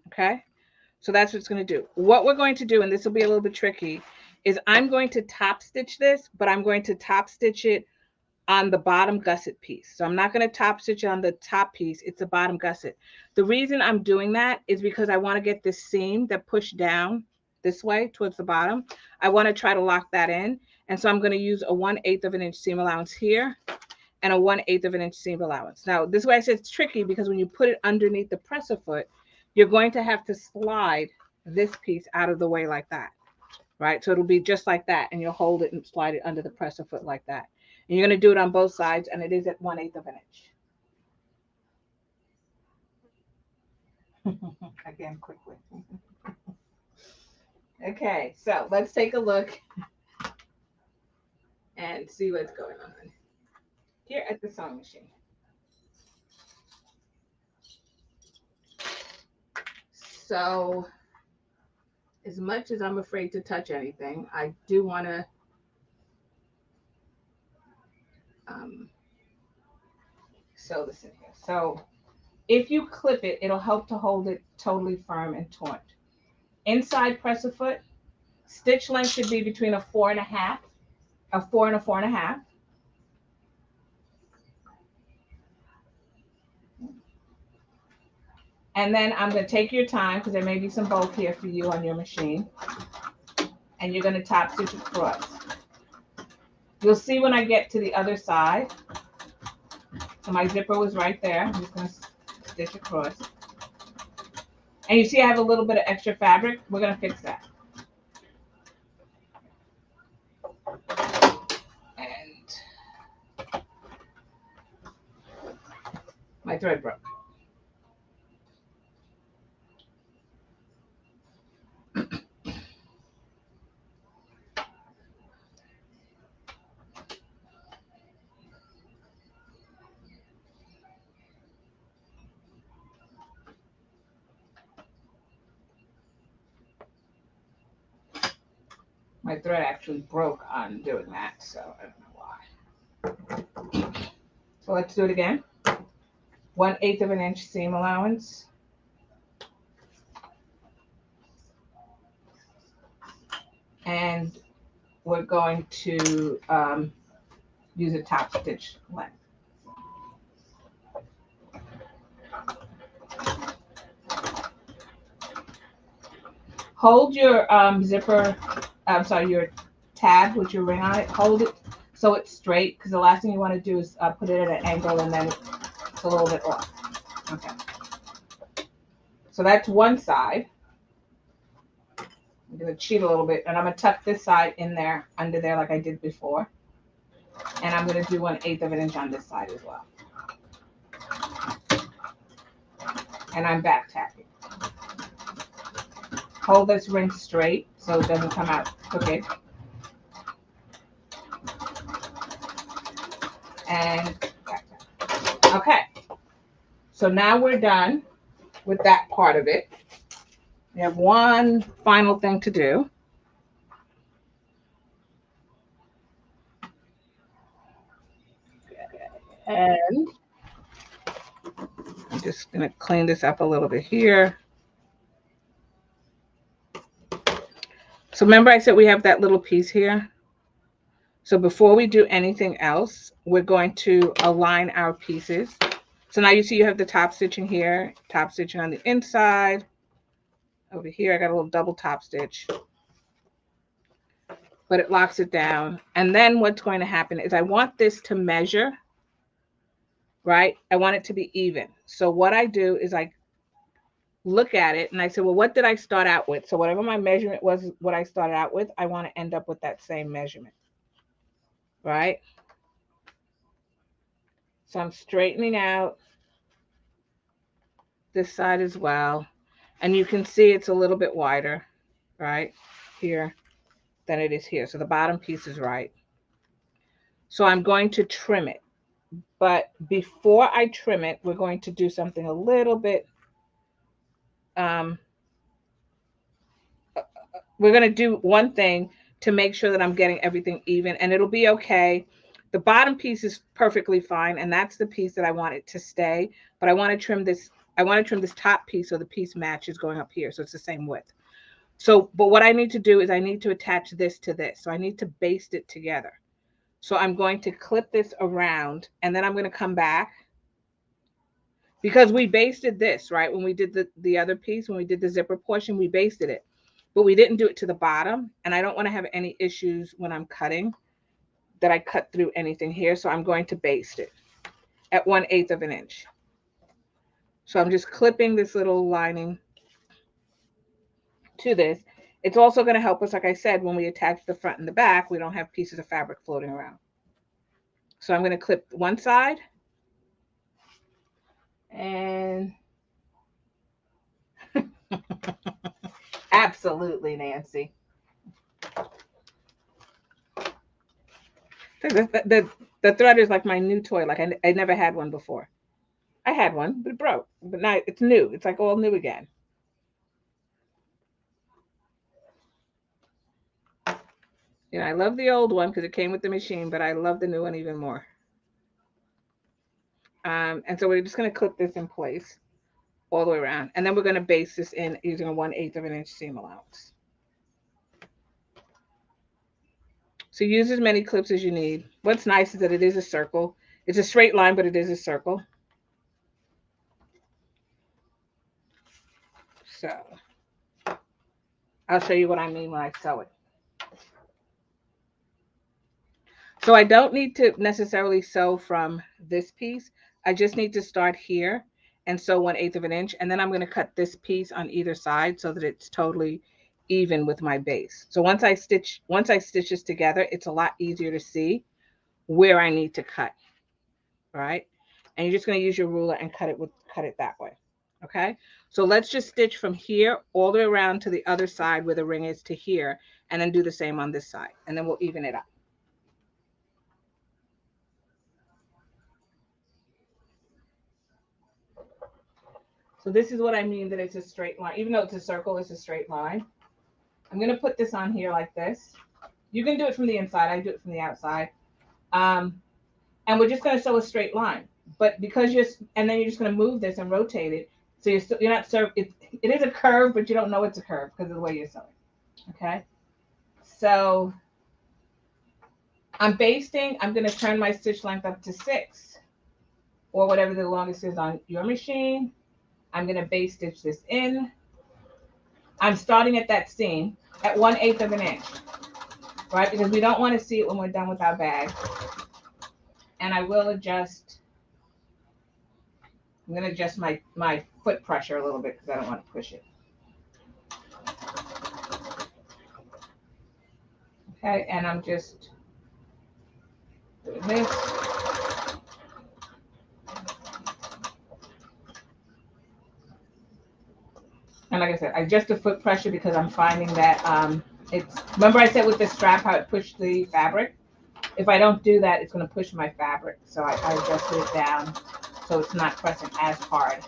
Okay? So that's what it's going to do. What we're going to do, and this will be a little bit tricky, is I'm going to top stitch this, but I'm going to top stitch it on the bottom gusset piece. So I'm not going to top stitch on the top piece. It's the bottom gusset. The reason I'm doing that is because I want to get this seam that pushed down this way towards the bottom. I want to try to lock that in. And so I'm going to use a 1/8 of an inch seam allowance here and a 1/8 of an inch seam allowance. Now, this way I said it's tricky because when you put it underneath the presser foot, you're going to have to slide this piece out of the way like that, right? So it'll be just like that, and you'll hold it and slide it under the presser foot like that. And you're going to do it on both sides, and it is at 1/8 of an inch. Again, quickly. Okay, so let's take a look and see what's going on here at the sewing machine. So as much as I'm afraid to touch anything, I do want to sew this in here. So if you clip it, it'll help to hold it totally firm and taut. Inside presser foot, stitch length should be between a 4.5, a 4 and a 4.5. And then I'm going to take your time because there may be some bulk here for you on your machine. And you're going to top stitch across. You'll see when I get to the other side. So my zipper was right there. I'm just going to stitch across. And you see I have a little bit of extra fabric. We're going to fix that. And my thread broke. My thread actually broke on doing that, so I don't know why. So let's do it again. 1/8 of an inch seam allowance. And we're going to use a top stitch length. Hold your zipper, your tab with your ring on it. Hold it so it's straight, because the last thing you want to do is put it at an angle and then it's a little bit off. Okay. So that's one side. I'm going to cheat a little bit, and I'm going to tuck this side in there, under there, like I did before. And I'm going to do 1/8 of an inch on this side as well. And I'm back tacking. Hold this ring straight so it doesn't come out crooked. And back tack. Okay. So now we're done with that part of it. We have one final thing to do. And I'm just going to clean this up a little bit here. So remember I said we have that little piece here? So before we do anything else, we're going to align our pieces. So now you see you have the top stitching here, top stitching on the inside. Over here, I got a little double top stitch, but it locks it down. And then what's going to happen is I want this to measure, right? I want it to be even. So what I do is I look at it and I say, well, what did I start out with? So whatever my measurement was, what I started out with, I want to end up with that same measurement, right? So I'm straightening out this side as well. And you can see it's a little bit wider, right, here than it is here. So the bottom piece is right. So I'm going to trim it. But before I trim it, we're going to do something a little bit, we're going to do one thing to make sure that I'm getting everything even, and it'll be okay. The bottom piece is perfectly fine, and that's the piece that I want it to stay, but I want to trim this. I want to trim this top piece so the piece matches going up here, so it's the same width. So, but what I need to do is I need to attach this to this. So I need to baste it together. So I'm going to clip this around, and then I'm going to come back, because we basted this, right? When we did the other piece, when we did the zipper portion, we basted it, but we didn't do it to the bottom. And I don't want to have any issues when I'm cutting that I cut through anything here. So I'm going to baste it at 1/8 of an inch. So I'm just clipping this little lining to this. It's also going to help us, like I said, when we attach the front and the back, we don't have pieces of fabric floating around. So I'm going to clip one side, and absolutely, Nancy. The thread is like my new toy. Like I never had one before. I had one, but it broke. But now it's new. It's like all new again. You know, I love the old one because it came with the machine, but I love the new one even more. And so we're just going to clip this in place all the way around. And then we're going to base this in using a 1/8 of an inch seam allowance. So use as many clips as you need. What's nice is that it is a circle. It's a straight line, but it is a circle. So I'll show you what I mean when I sew it. So I don't need to necessarily sew from this piece. I just need to start here and sew 1/8 of an inch. And then I'm going to cut this piece on either side so that it's totally even with my base. So once I stitch this together, it's a lot easier to see where I need to cut, right? And you're just going to use your ruler and cut it that way. Okay. So let's just stitch from here all the way around to the other side where the ring is to here, and then do the same on this side, and then we'll even it up. So this is what I mean that it's a straight line. Even though it's a circle, it's a straight line. I'm going to put this on here like this. You can do it from the inside. I do it from the outside. And we're just going to sew a straight line. But because and then you're just going to move this and rotate it. So you're not it is a curve, but you don't know it's a curve because of the way you're sewing. Okay. So I'm basting. I'm going to turn my stitch length up to 6 or whatever the longest is on your machine. I'm going to base stitch this in. I'm starting at that seam at 1/8 of an inch, right? Because we don't want to see it when we're done with our bag. And I will adjust, I'm going to adjust my foot pressure a little bit because I don't want to push it. Okay, and I'm just doing this. And like I said, I adjust the foot pressure because I'm finding that it's, remember I said with the strap how it pushed the fabric? If I don't do that, it's going to push my fabric. So I adjusted it down so it's not pressing as hard.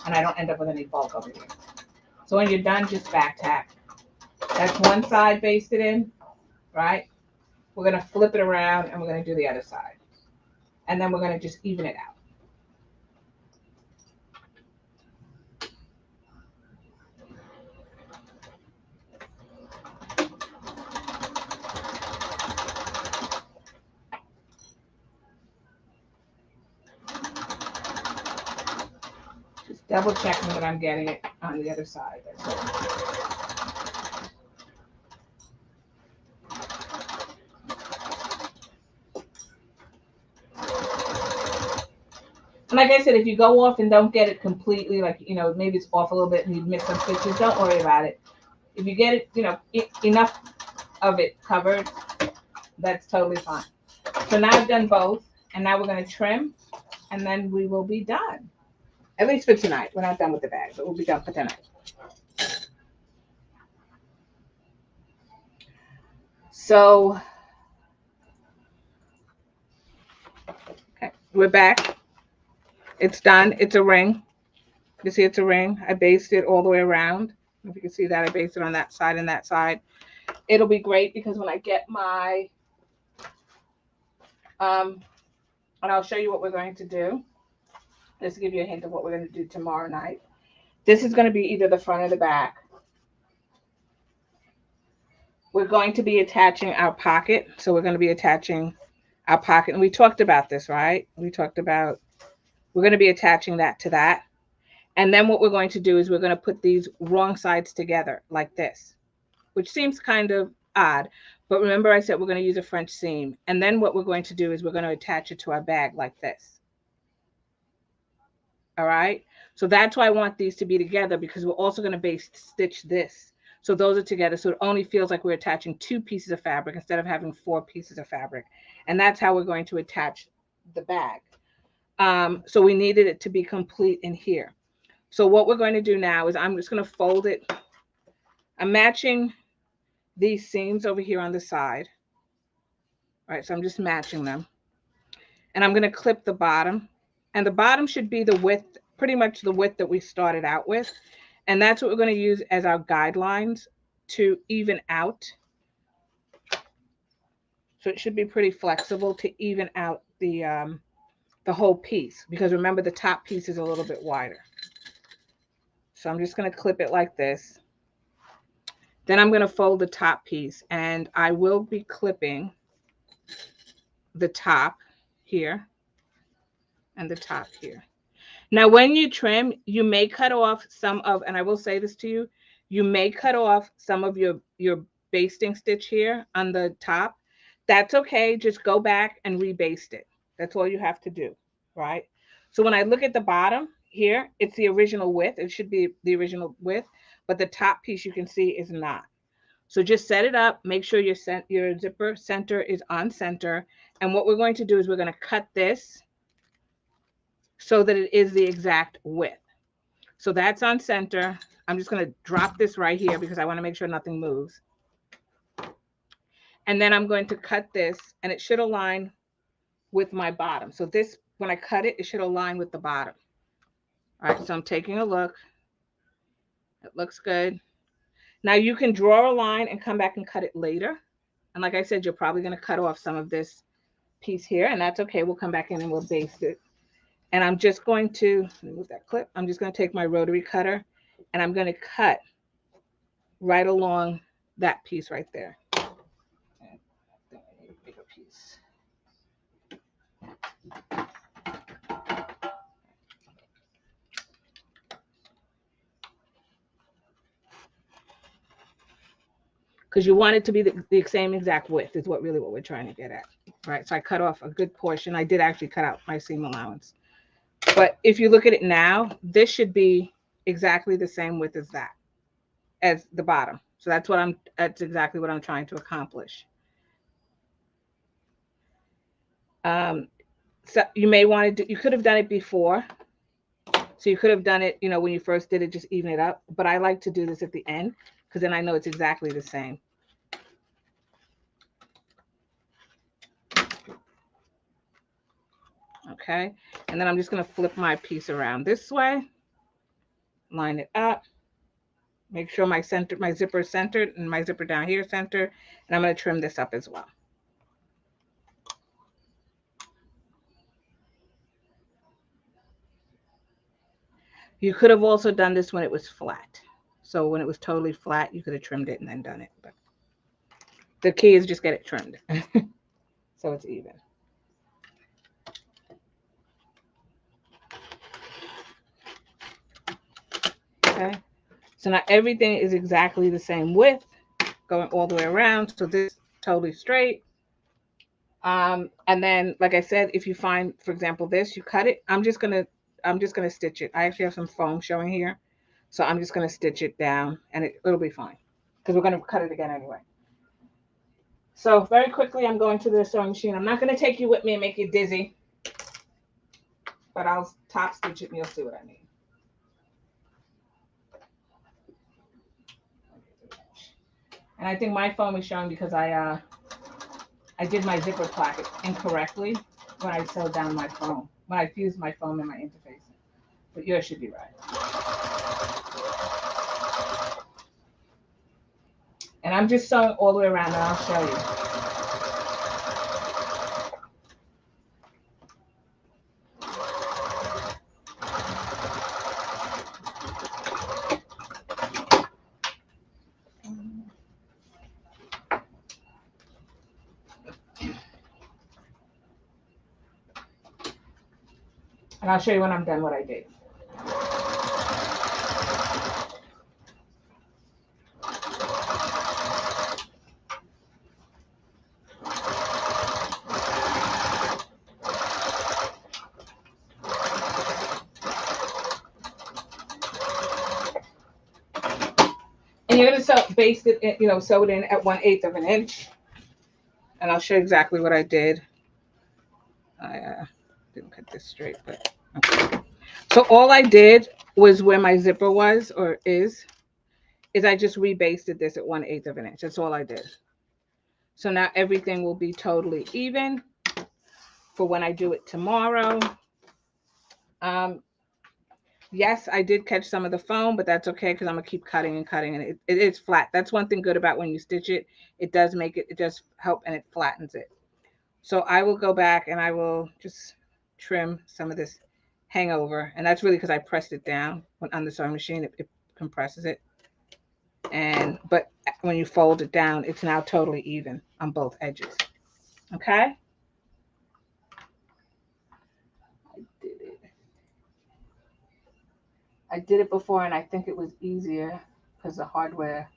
And I don't end up with any bulk over here. So when you're done, just back tack. That's one side basted in, right? We're going to flip it around and we're going to do the other side. And then we're going to just even it out. Just double checking that I'm getting it on the other side. That's it. And like I said, if you go off and don't get it completely, like, you know, maybe it's off a little bit and you miss some stitches, don't worry about it. If you get it, you know, enough of it covered, that's totally fine. So now I've done both, and now we're going to trim, and then we will be done. At least for tonight. We're not done with the bag, but we'll be done for tonight. So, okay, we're back. It's done. It's a ring. You see it's a ring. I based it all the way around. If you can see that, I based it on that side and that side. It'll be great because when I get my, and I'll show you what we're going to do. Just to give you a hint of what we're going to do tomorrow night. This is going to be either the front or the back. We're going to be attaching our pocket. So we're going to be attaching our pocket. And we talked about this, right? We talked about, we're going to be attaching that to that. And then what we're going to do is we're going to put these wrong sides together like this, which seems kind of odd. But remember I said we're going to use a French seam. And then what we're going to do is we're going to attach it to our bag like this. All right. So that's why I want these to be together, because we're also going to base stitch this. So those are together. So it only feels like we're attaching 2 pieces of fabric instead of having 4 pieces of fabric. And that's how we're going to attach the bag. So we needed it to be complete in here. So what we're going to do now is I'm just going to fold it. I'm matching these seams over here on the side. All right. So I'm just matching them. And I'm going to clip the bottom. And the bottom should be the width, pretty much the width that we started out with. And that's what we're going to use as our guidelines to even out. So it should be pretty flexible to even out the whole piece, because remember the top piece is a little bit wider. So I'm just going to clip it like this. Then I'm going to fold the top piece, and I will be clipping the top here and the top here. Now, when you trim, you may cut off some of, and I will say this to you, you may cut off some of your basting stitch here on the top. That's okay. Just go back and rebaste it. That's all you have to do, right? So when I look at the bottom here, it's the original width. It should be the original width, but the top piece you can see is not. So just set it up. Make sure your zipper center is on center. And what we're going to do is we're going to cut this so that it is the exact width. So that's on center. I'm just going to drop this right here because I want to make sure nothing moves. And then I'm going to cut this, and it should align with my bottom. So this, when I cut it, it should align with the bottom. All right, so I'm taking a look. It looks good. Now you can draw a line and come back and cut it later. And like I said, you're probably going to cut off some of this piece here, and that's okay. We'll come back in and we'll baste it. And I'm just going to move that clip. I'm just going to take my rotary cutter, and I'm going to cut right along that piece right there. because you want it to be the same exact width is what we're trying to get at, right? So I cut off a good portion. I did actually cut out my seam allowance. But if you look at it now, this should be exactly the same width as that, as the bottom. So that's exactly what I'm trying to accomplish. Um, so you may want to you could have done it before. So you could have done it, when you first did it, just even it up. But I like to do this at the end because then I know it's exactly the same. Okay. And then I'm just going to flip my piece around this way, line it up, make sure my zipper is centered and my zipper down here centered. And I'm going to trim this up as well. You could have also done this when it was flat. So when it was totally flat, you could have trimmed it and then done it. But the key is just get it trimmed so it's even. Okay. So now everything is exactly the same width going all the way around. So this is totally straight. And then, like I said, if you find, for example, this, you cut it. I'm just gonna stitch it. I actually have some foam showing here, so I'm just gonna stitch it down, and it'll be fine because we're gonna cut it again anyway. So very quickly, I'm going to the sewing machine. I'm not gonna take you with me and make you dizzy, but I'll top stitch it and you'll see what I mean. And I think my foam is showing because I did my zipper placket incorrectly when I sewed down my foam, when I fused my foam in my interface. But yours should be right. And I'm just sewing all the way around and I'll show you. And I'll show you when I'm done what I did. And you're going to baste it, sew it in at 1/8 of an inch. And I'll show you exactly what I did. I didn't cut this straight, but okay. So all I did was where my zipper was or is I just rebasted this at 1/8 of an inch. That's all I did. So now everything will be totally even for when I do it tomorrow. Yes, I did catch some of the foam, but that's okay because I'm gonna keep cutting and cutting, and it is flat. That's one thing good about when you stitch it. It does make it does help, and it flattens it. So I will go back and I will just trim some of this hangover, and that's really because I pressed it down on the sewing machine. It compresses it, but when you fold it down, it's now totally even on both edges. Okay. I did it before, and I think it was easier because the hardware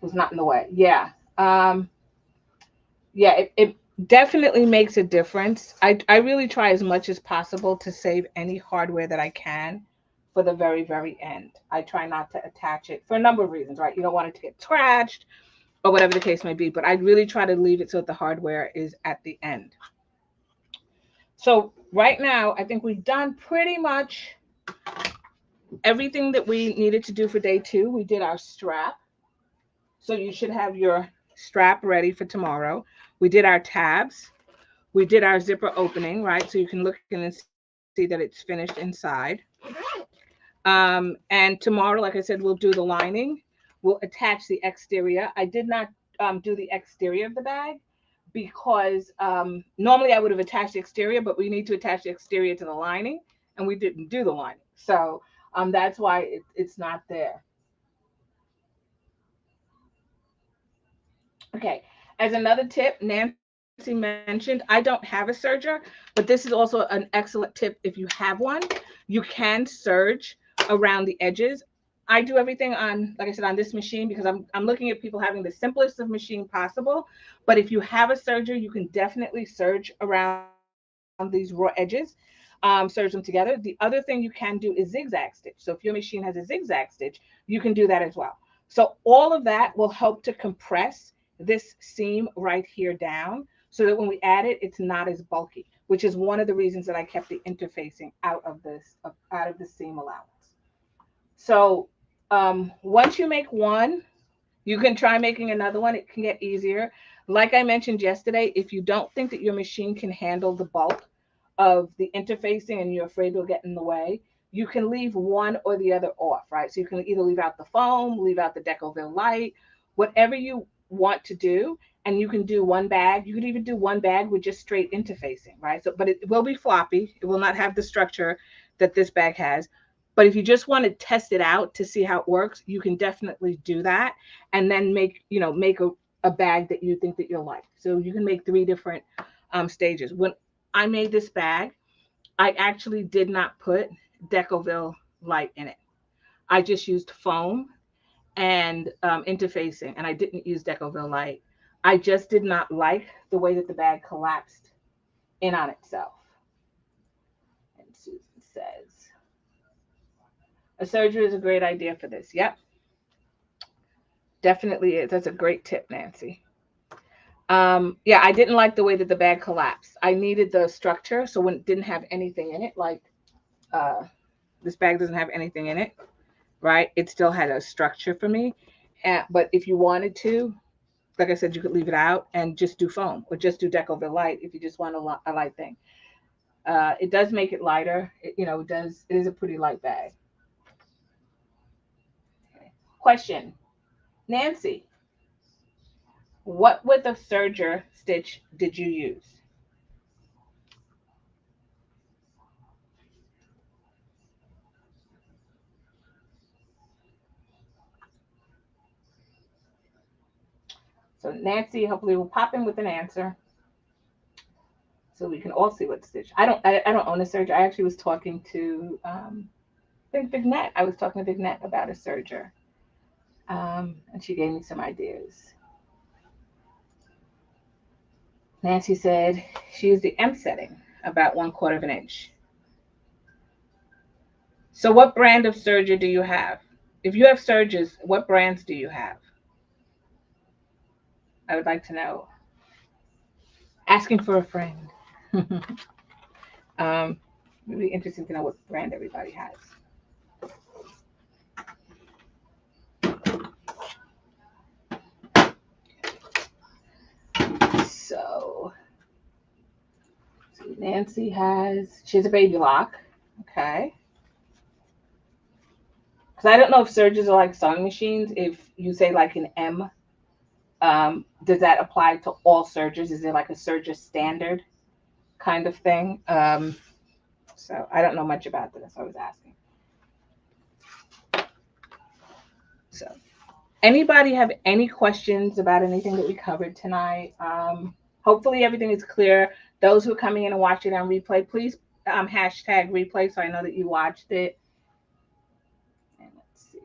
was not in the way. Yeah. Yeah, it definitely makes a difference. I really try as much as possible to save any hardware that I can for the very, very end. I try not to attach it for a number of reasons, right? You don't want it to get scratched or whatever the case may be, but I really try to leave it so that the hardware is at the end. So right now, I think we've done pretty much everything that we needed to do for day 2. We did our strap. So you should have your strap ready for tomorrow. We did our tabs. We did our zipper opening, right? So you can look in and see that it's finished inside. And tomorrow, like I said, we'll do the lining. We'll attach the exterior. I did not do the exterior of the bag because normally I would have attached the exterior, but we need to attach the exterior to the lining, and we didn't do the lining. So that's why it's not there. Okay. As another tip, Nancy mentioned, I don't have a serger, but this is also an excellent tip if you have one. You can serge around the edges. I do everything on, like I said, on this machine because I'm looking at people having the simplest of machine possible. But if you have a serger, you can definitely serge around these raw edges, serge them together. The other thing you can do is zigzag stitch. So if your machine has a zigzag stitch, you can do that as well. So all of that will help to compress this seam right here down so that when we add it, it's not as bulky, which is one of the reasons that I kept the interfacing out of out of the seam allowance. So once you make one, you can try making another one. It can get easier. Like I mentioned yesterday, if you don't think that your machine can handle the bulk of the interfacing and you're afraid it'll get in the way, you can leave one or the other off, right? So you can either leave out the foam, leave out the Decoville light, whatever you want to do. And you can do one bag. You could even do one bag with just straight interfacing, right? So, but it will be floppy. It will not have the structure that this bag has. But if you just want to test it out to see how it works, you can definitely do that and then make a bag that you think that you'll like. So you can make three different stages. When I made this bag, I actually did not put Decoville light in it. I just used foam and interfacing, and I didn't use Decoville light. I just did not like the way that the bag collapsed in on itself. And Susan says, a surgery is a great idea for this. Yep, definitely is. That's a great tip, Nancy. Yeah, I didn't like the way that the bag collapsed. I needed the structure, so when it didn't have anything in it, like uh, this bag doesn't have anything in it, right? It still had a structure for me. But if you wanted to, like I said, you could leave it out and just do foam or just do Decoville light if you just want a light thing. It does make it lighter. It does. It is a pretty light bag. Okay. Question, Nancy, what width of serger stitch did you use? So Nancy hopefully will pop in with an answer so we can all see what stitch. I don't own a serger. I actually was talking to Big Net. I was talking to Big Net about a serger, and she gave me some ideas. Nancy said she used the M setting, about 1/4 of an inch. So what brand of serger do you have? If you have sergers, what brands do you have? I would like to know. Asking for a friend. It'd be interesting to know what brand everybody has. So Nancy she has a baby lock. Okay. Because I don't know if sergers are like sewing machines. If you say like an M, does that apply to all sergers? Is it like a serger standard kind of thing? So I don't know much about this. I was asking. So anybody have any questions about anything that we covered tonight? Hopefully everything is clear. Those who are coming in and watching on replay, please hashtag replay so I know that you watched it. And let's see.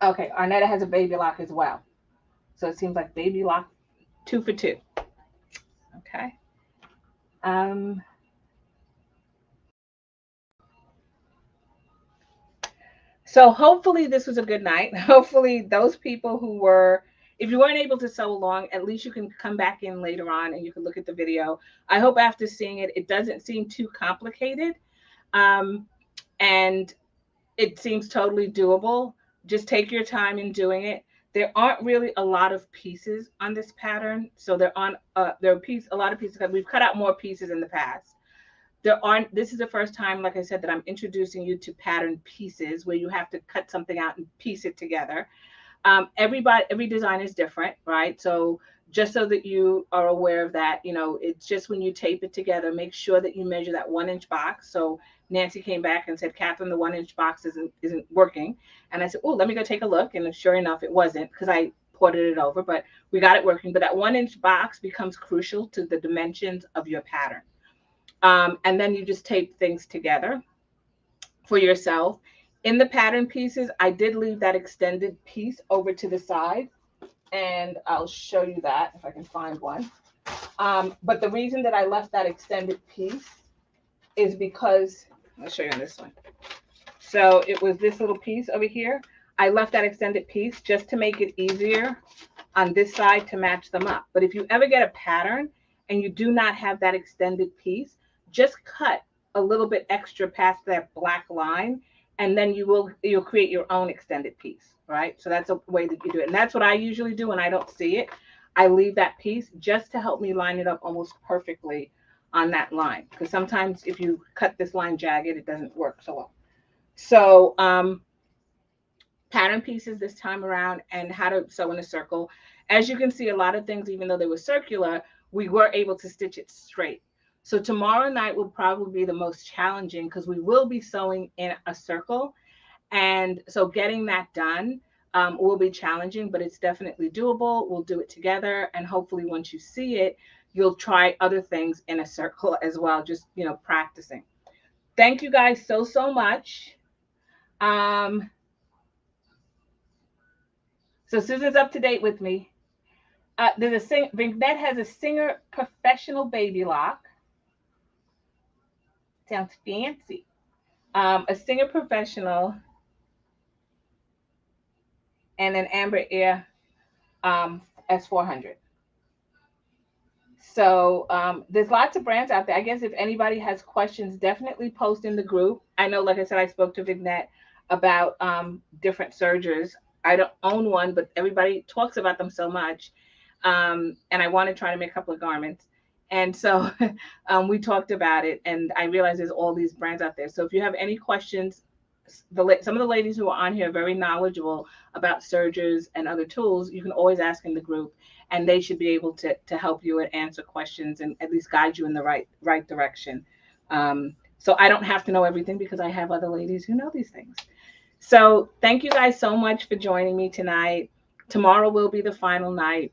Okay, Arnetta has a baby lock as well. So it seems like baby lock 2 for 2. Okay. So hopefully this was a good night. Hopefully those people if you weren't able to sew along, at least you can come back in later on and you can look at the video. I hope after seeing it, it doesn't seem too complicated. And it seems totally doable. Just take your time in doing it. There aren't really a lot of pieces on this pattern. So there are a lot of pieces because we've cut out more pieces in the past. This is the first time, like I said, that I'm introducing you to pattern pieces where you have to cut something out and piece it together. Every design is different, right? So just so that you are aware of that, it's just when you tape it together, make sure that you measure that 1-inch box. So Nancy came back and said, Catherine, the 1-inch box isn't working. And I said, oh, let me go take a look. And sure enough, it wasn't because I ported it over, but we got it working. But that 1-inch box becomes crucial to the dimensions of your pattern. And then you just tape things together. for yourself. In the pattern pieces, I did leave that extended piece over to the side, and I'll show you that if I can find one. But the reason that I left that extended piece is because, I'll show you on this one. So it was this little piece over here. I left that extended piece just to make it easier on this side to match them up. But if you ever get a pattern and you do not have that extended piece, just cut a little bit extra past that black line, and then you'll create your own extended piece, right? So that's a way that you do it. And that's what I usually do when I don't see it. I leave that piece just to help me line it up almost perfectly on that line. Because sometimes if you cut this line jagged, it doesn't work so well. So pattern pieces this time around, and how to sew in a circle. As you can see, a lot of things, even though they were circular, we were able to stitch it straight. So tomorrow night will probably be the most challenging because we will be sewing in a circle. And so getting that done will be challenging, but it's definitely doable. We'll do it together. And hopefully once you see it, you'll try other things in a circle as well, just, practicing. Thank you guys so much. So Susan's up to date with me. There's a Vignette has a Singer Professional Baby Lock. Sounds fancy. A Singer Professional and an Amber Air S400. So there's lots of brands out there. I guess if anybody has questions, definitely post in the group. I know, like I said, I spoke to Vignette about different sergers. I don't own one, but everybody talks about them so much. And I want to try to make a couple of garments. And so we talked about it, and I realized there's all these brands out there. So if you have any questions, some of the ladies who are on here are very knowledgeable about sergers and other tools. You can always ask in the group, and they should be able to help you and answer questions and at least guide you in the right direction. So I don't have to know everything because I have other ladies who know these things. So thank you guys so much for joining me tonight. Tomorrow will be the final night.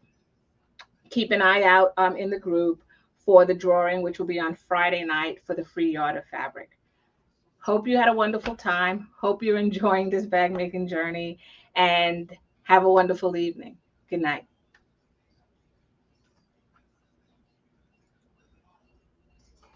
Keep an eye out in the group for the drawing, which will be on Friday night for the free yard of fabric. Hope you had a wonderful time. Hope you're enjoying this bag making journey, and have a wonderful evening. Good night.